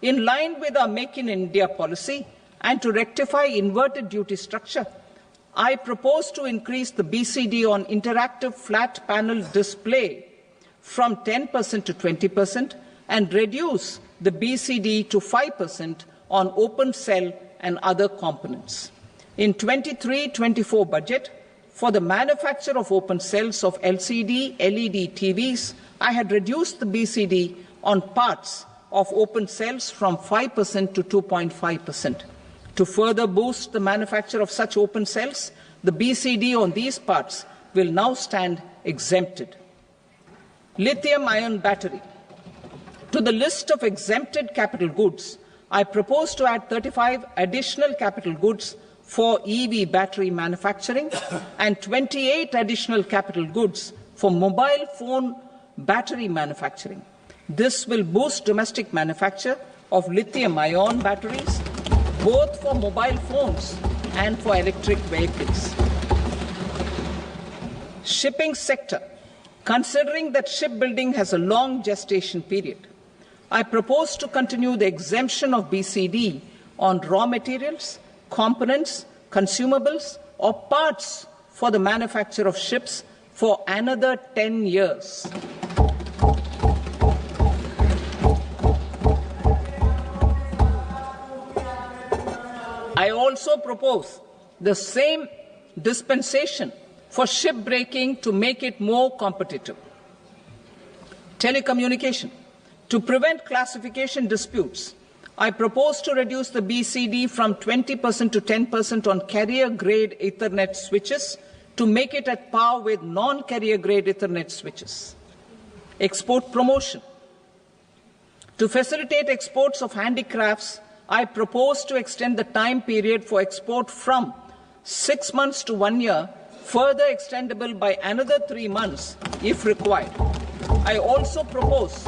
In line with our Make in India policy and to rectify inverted duty structure, I propose to increase the BCD on interactive flat panel display from 10% to 20% and reduce the BCD to 5% on open cell and other components. In 23-24 budget, for the manufacture of open cells of LCD, LED TVs, I had reduced the BCD on parts of open cells from 5% to 2.5%. To further boost the manufacture of such open cells, the BCD on these parts will now stand exempted. Lithium-ion battery. To the list of exempted capital goods, I propose to add 35 additional capital goods for EV battery manufacturing and 28 additional capital goods for mobile phone battery manufacturing. This will boost domestic manufacture of lithium-ion batteries, both for mobile phones and for electric vehicles. Shipping sector. Considering that shipbuilding has a long gestation period, I propose to continue the exemption of BCD on raw materials, components, consumables, or parts for the manufacture of ships for another 10 years. I also propose the same dispensation for shipbreaking to make it more competitive. Telecommunication. To prevent classification disputes, I propose to reduce the BCD from 20% to 10% on carrier-grade Ethernet switches to make it at par with non-carrier-grade Ethernet switches. Export promotion. To facilitate exports of handicrafts, I propose to extend the time period for export from 6 months to 1 year, further extendable by another 3 months if required. I also propose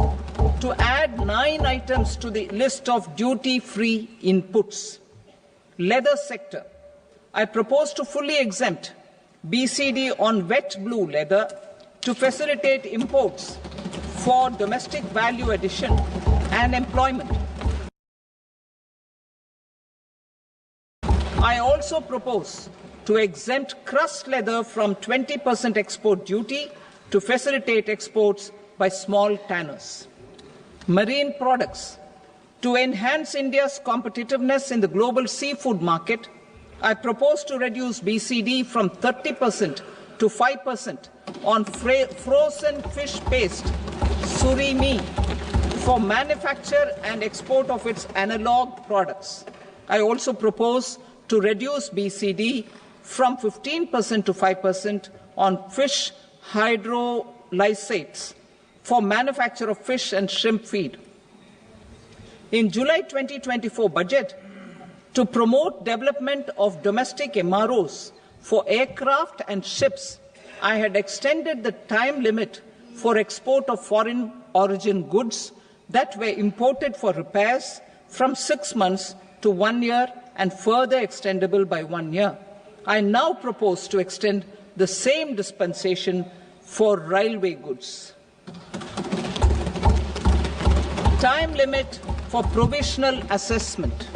to add 9 items to the list of duty-free inputs. Leather sector. I propose to fully exempt BCD on wet blue leather to facilitate imports for domestic value addition and employment. I also propose to exempt crust leather from 20% export duty to facilitate exports by small tanners. Marine products. To enhance India's competitiveness in the global seafood market, I propose to reduce BCD from 30% to 5% on frozen fish paste, surimi, for manufacture and export of its analog products. I also propose to reduce BCD from 15% to 5% on fish hydrolysates for manufacture of fish and shrimp feed. In July 2024 budget, to promote development of domestic MROs for aircraft and ships, I had extended the time limit for export of foreign origin goods that were imported for repairs from 6 months to 1 year and further extendable by 1 year. I now propose to extend the same dispensation for railway goods. Time limit for provisional assessment.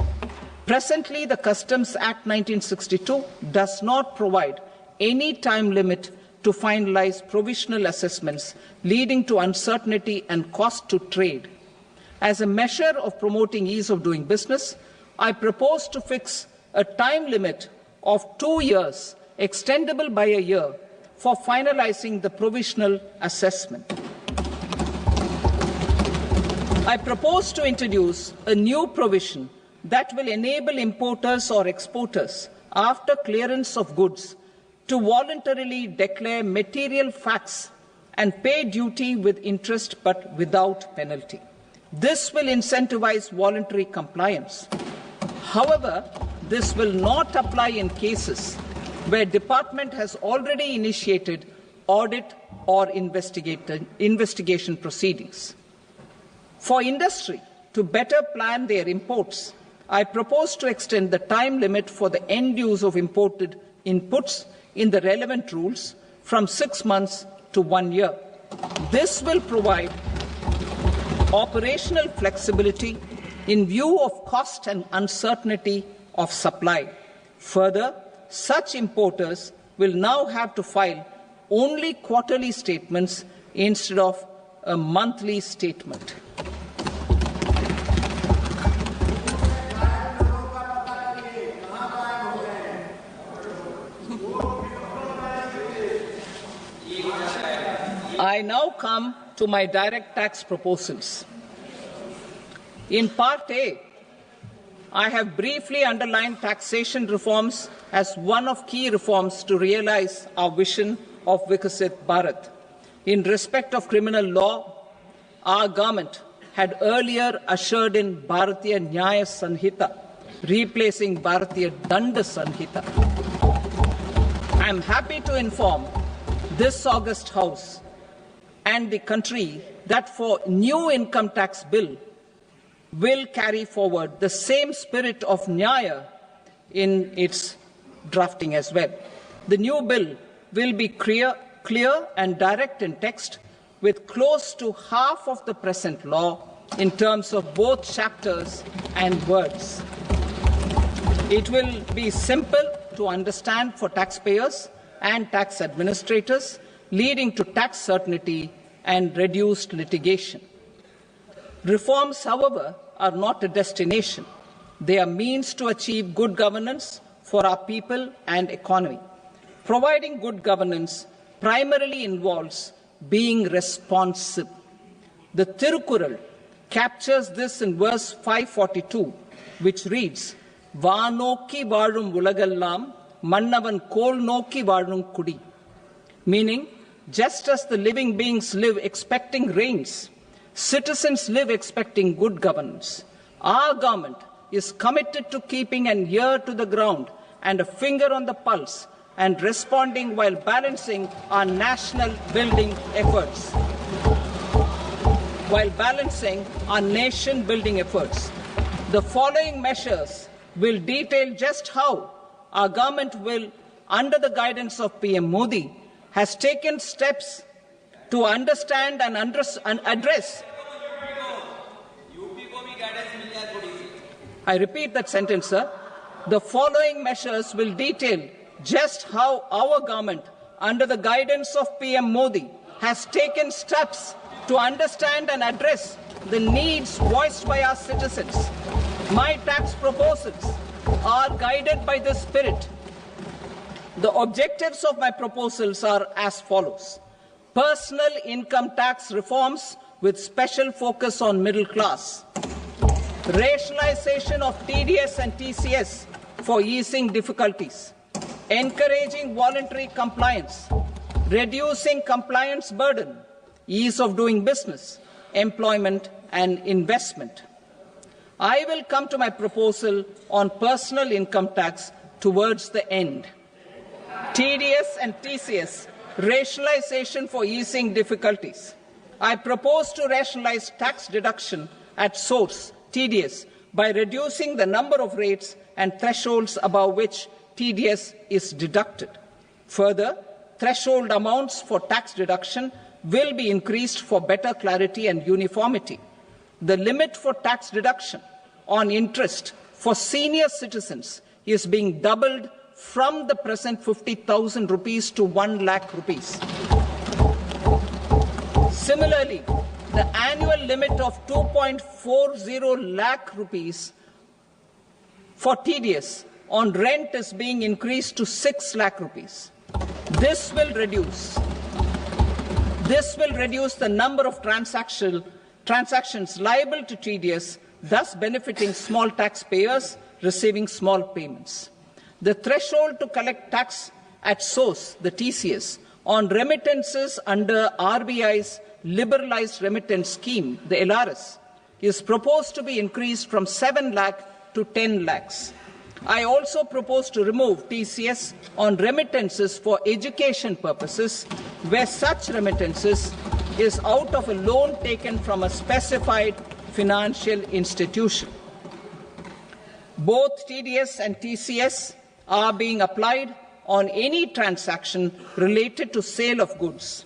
Presently, the Customs Act 1962 does not provide any time limit to finalize provisional assessments, leading to uncertainty and cost to trade. As a measure of promoting ease of doing business, I propose to fix a time limit of 2 years, extendable by a year, for finalizing the provisional assessment. I propose to introduce a new provision that will enable importers or exporters, after clearance of goods, to voluntarily declare material facts and pay duty with interest but without penalty. This will incentivize voluntary compliance. However, this will not apply in cases where department has already initiated audit or investigation proceedings. For industry to better plan their imports, I propose to extend the time limit for the end use of imported inputs in the relevant rules from 6 months to 1 year. This will provide operational flexibility in view of cost and uncertainty of supply. Further, such importers will now have to file only quarterly statements instead of a monthly statement. I now come to my direct tax proposals. In Part A, I have briefly underlined taxation reforms as one of key reforms to realize our vision of Vikasit Bharat. In respect of criminal law, our government had earlier ushered in Bharatiya Nyaya Sanhita, replacing Bharatiya Danda Sanhita. I am happy to inform this august House and the country that for new income tax bill will carry forward the same spirit of Nyaya in its drafting as well. The new bill will be clear and direct in text, with close to half of the present law in terms of both chapters and words. It will be simple to understand for taxpayers and tax administrators, leading to tax certainty and reduced litigation. Reforms, however, are not a destination. They are means to achieve good governance for our people and economy. Providing good governance primarily involves being responsive. The Tirukural captures this in verse 542, which reads, "Vaanokki vaazhum ulagallam, mannavan kol nokki vaazhum kudi," meaning, just as the living beings live expecting rains, citizens live expecting good governance. Our government is committed to keeping an ear to the ground and a finger on the pulse and responding while balancing our national building efforts. The following measures will detail just how our government will, under the guidance of PM Modi, has taken steps to understand and address. I repeat that sentence, sir. The following measures will detail just how our government, under the guidance of PM Modi, has taken steps to understand and address the needs voiced by our citizens. My tax proposals are guided by this spirit. The objectives of my proposals are as follows: personal income tax reforms with special focus on middle class, rationalization of TDS and TCS for easing difficulties, encouraging voluntary compliance, reducing compliance burden, ease of doing business, employment and investment. I will come to my proposal on personal income tax towards the end. TDS and TCS, rationalization for easing difficulties. I propose to rationalize tax deduction at source, TDS, by reducing the number of rates and thresholds above which TDS is deducted. Further, threshold amounts for tax deduction will be increased for better clarity and uniformity. The limit for tax deduction on interest for senior citizens is being doubled from the present 50,000 rupees to 1 lakh rupees. Similarly, the annual limit of 2.40 lakh rupees for TDS on rent is being increased to 6 lakh rupees. This will reduce the number of transactions liable to TDS, thus benefiting small taxpayers receiving small payments. The threshold to collect tax at source, the TCS, on remittances under RBI's liberalized remittance scheme, the LRS, is proposed to be increased from 7 lakh to 10 lakhs. I also propose to remove TCS on remittances for education purposes, where such remittances is out of a loan taken from a specified financial institution. Both TDS and TCS are being applied on any transaction related to sale of goods.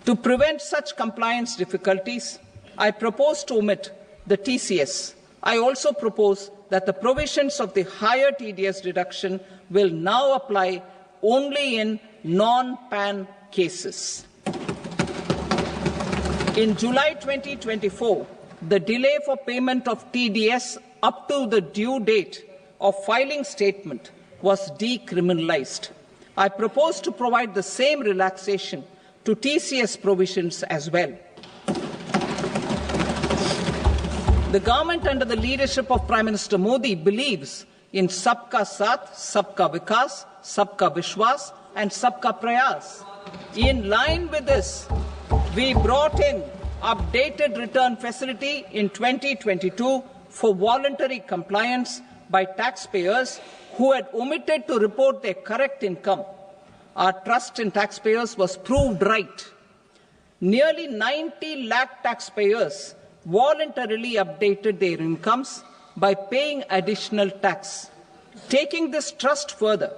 To prevent such compliance difficulties, I propose to omit the TCS. I also propose that the provisions of the higher TDS deduction will now apply only in non-PAN cases. In July 2024, the delay for payment of TDS up to the due date of filing statement was decriminalized. I propose to provide the same relaxation to TCS provisions as well. The government under the leadership of Prime Minister Modi believes in Sabka Saath, Sabka Vikas, Sabka Vishwas and Sabka Prayas. In line with this, we brought in updated return facility in 2022 for voluntary compliance by taxpayers who had omitted to report their correct income. Our trust in taxpayers was proved right. Nearly 90 lakh taxpayers voluntarily updated their incomes by paying additional tax. Taking this trust further,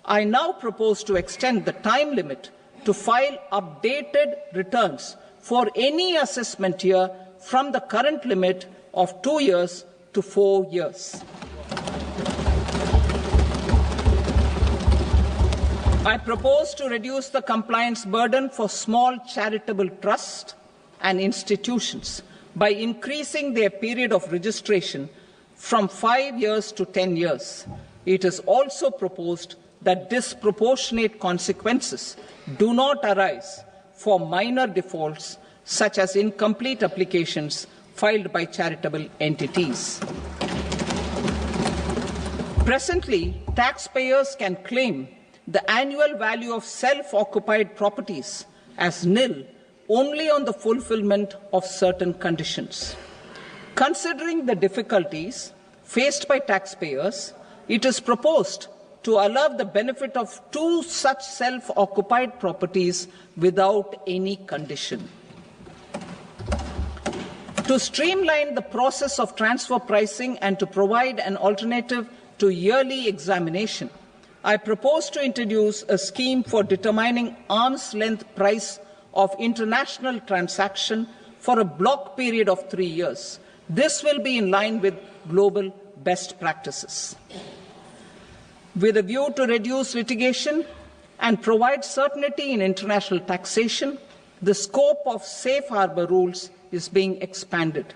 I now propose to extend the time limit to file updated returns for any assessment year from the current limit of 2 years to 4 years. I propose to reduce the compliance burden for small charitable trusts and institutions by increasing their period of registration from 5 years to 10 years. It is also proposed that disproportionate consequences do not arise for minor defaults, such as incomplete applications filed by charitable entities. Presently, taxpayers can claim the annual value of self-occupied properties as nil only on the fulfillment of certain conditions. Considering the difficulties faced by taxpayers, it is proposed to allow the benefit of 2 such self-occupied properties without any condition. To streamline the process of transfer pricing and to provide an alternative to yearly examination, I propose to introduce a scheme for determining arm's length price of international transaction for a block period of 3 years. This will be in line with global best practices. With a view to reduce litigation and provide certainty in international taxation, the scope of safe harbour rules is being expanded.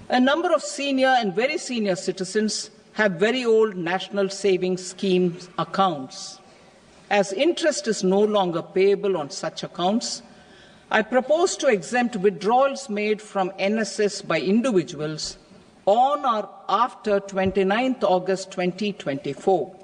A number of senior and very senior citizens have very old national savings schemes accounts. As interest is no longer payable on such accounts, I propose to exempt withdrawals made from NSS by individuals on or after 29th August 2024.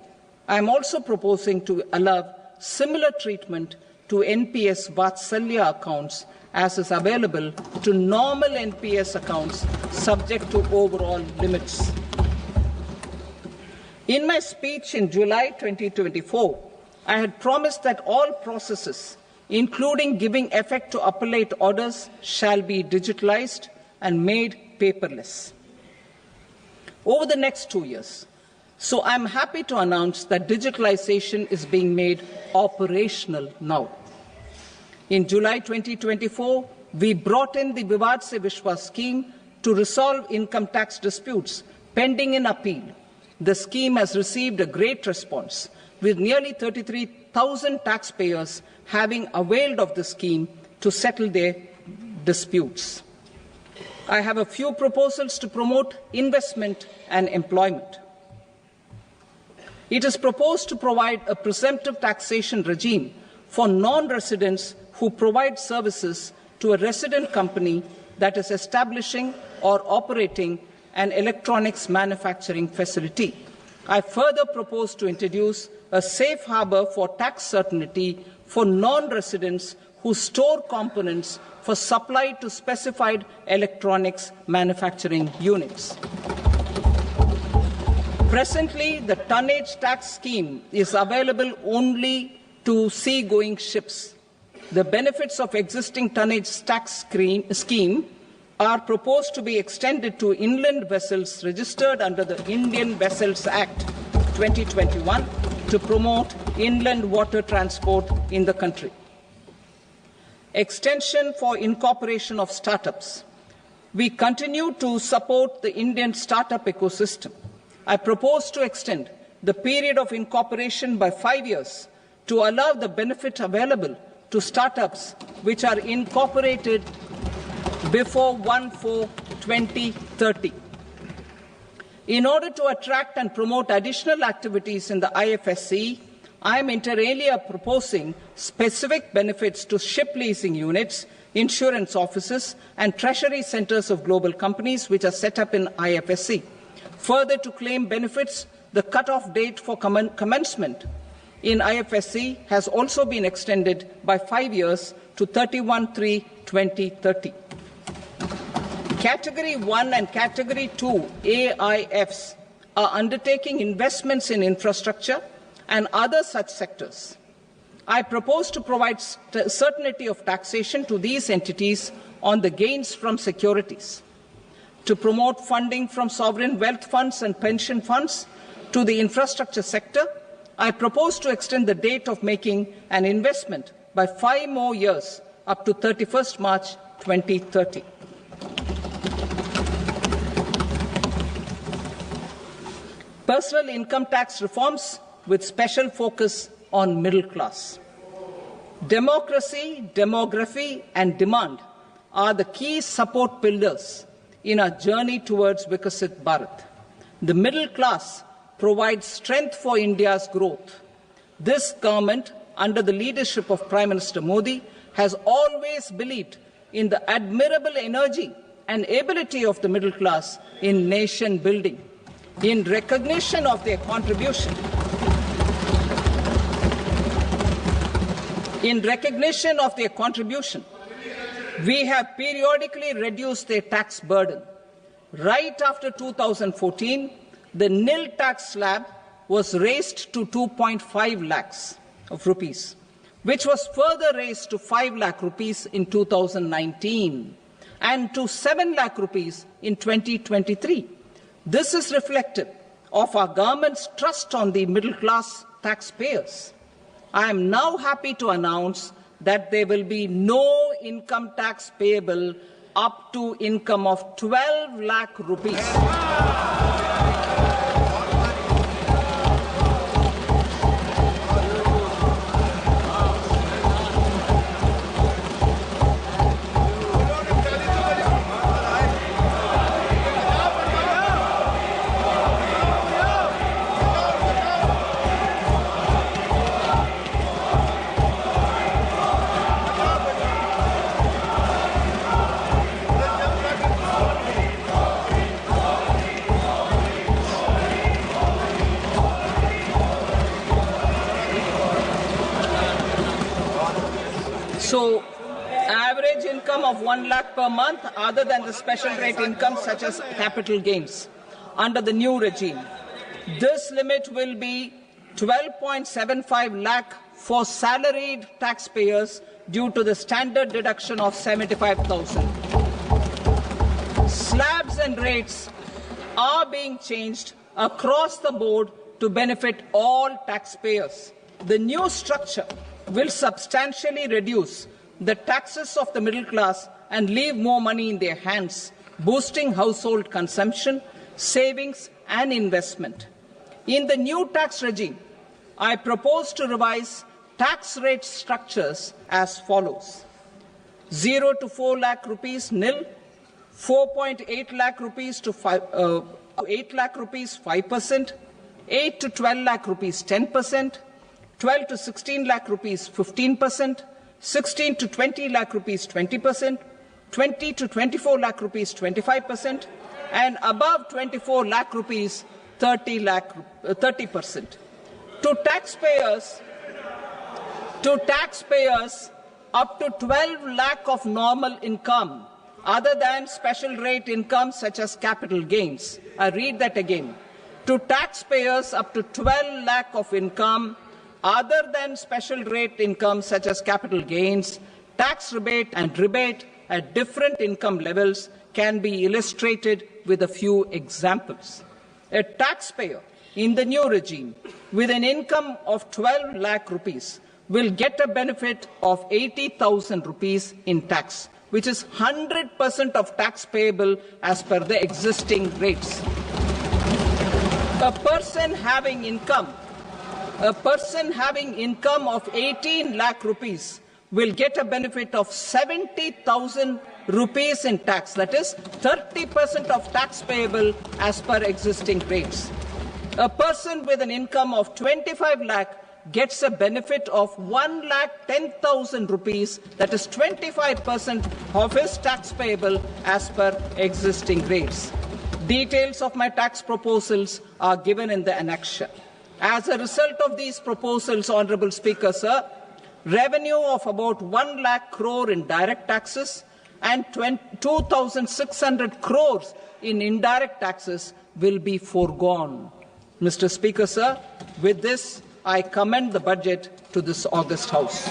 I am also proposing to allow similar treatment to NPS Vatsalya accounts as is available to normal NPS accounts subject to overall limits. In my speech in July 2024, I had promised that all processes, including giving effect to appellate orders, shall be digitalized and made paperless over the next 2 years. So I am happy to announce that digitalization is being made operational now. In July 2024, we brought in the Vivad Se Vishwas scheme to resolve income tax disputes pending in appeal. The scheme has received a great response, with nearly 33,000 taxpayers having availed of the scheme to settle their disputes. I have a few proposals to promote investment and employment. It is proposed to provide a presumptive taxation regime for non-residents who provide services to a resident company that is establishing or operating an electronics manufacturing facility. I further propose to introduce a safe harbour for tax certainty for non-residents who store components for supply to specified electronics manufacturing units. Presently, the tonnage tax scheme is available only to sea-going ships. The benefits of existing tonnage tax scheme are proposed to be extended to inland vessels registered under the Indian Vessels Act 2021 to promote inland water transport in the country. Extension for incorporation of startups. We continue to support the Indian startup ecosystem. I propose to extend the period of incorporation by 5 years to allow the benefit available to startups which are incorporated before 1/4/2030. In order to attract and promote additional activities in the IFSC, I am inter alia proposing specific benefits to ship leasing units, insurance offices and treasury centres of global companies which are set up in IFSC. Further, to claim benefits, the cut-off date for commencement in IFSC has also been extended by 5 years to 31/3/2030. Category 1 and Category 2 AIFs are undertaking investments in infrastructure and other such sectors. I propose to provide certainty of taxation to these entities on the gains from securities, to promote funding from sovereign wealth funds and pension funds to the infrastructure sector. I propose to extend the date of making an investment by 5 more years up to 31st March 2030. Personal income tax reforms with special focus on middle class. Democracy, demography and demand are the key support pillars in our journey towards Vikasit Bharat. The middle class provides strength for India's growth. This government, under the leadership of Prime Minister Modi, has always believed in the admirable energy and ability of the middle class in nation building. In recognition of their contribution, we have periodically reduced their tax burden. Right after 2014, the nil tax slab was raised to 2.5 lakhs of rupees, which was further raised to 5 lakh rupees in 2019 and to 7 lakh rupees in 2023. This is reflective of our government's trust on the middle class taxpayers. I am now happy to announce that there will be no income tax payable up to income of 12 lakh rupees. So, average income of 1 lakh per month, other than the special rate income such as capital gains, under the new regime. This limit will be 12.75 lakh for salaried taxpayers due to the standard deduction of 75,000. Slabs and rates are being changed across the board to benefit all taxpayers. The new structure will substantially reduce the taxes of the middle class and leave more money in their hands, boosting household consumption, savings and investment. In the new tax regime, I propose to revise tax rate structures as follows: 0 to 4 lakh rupees nil, 4.8 lakh rupees to 8 lakh rupees 5%, 8 to 12 lakh rupees 10%, 12 to 16 lakh rupees 15%, 16 to 20 lakh rupees 20%, 20 to 24 lakh rupees 25%, and above 24 lakh rupees 30%. To taxpayers up to 12 lakh of normal income, other than special rate income such as capital gains. I read that again. To taxpayers up to 12 lakh of income, other than special rate income such as capital gains, tax rebate at different income levels can be illustrated with a few examples. A taxpayer in the new regime with an income of 12 lakh rupees will get a benefit of 80,000 rupees in tax, which is 100% of tax payable as per the existing rates. A person having income of 18 lakh rupees will get a benefit of 70,000 rupees in tax, that is 30% of tax payable as per existing rates. A person with an income of 25 lakh gets a benefit of 1,10,000 rupees, that is 25% of his tax payable as per existing rates. Details of my tax proposals are given in the annexure. As a result of these proposals, Honourable Speaker, sir, revenue of about 1 lakh crore in direct taxes and 2,600 crores in indirect taxes will be foregone. Mr. Speaker, sir, with this, I commend the budget to this august House.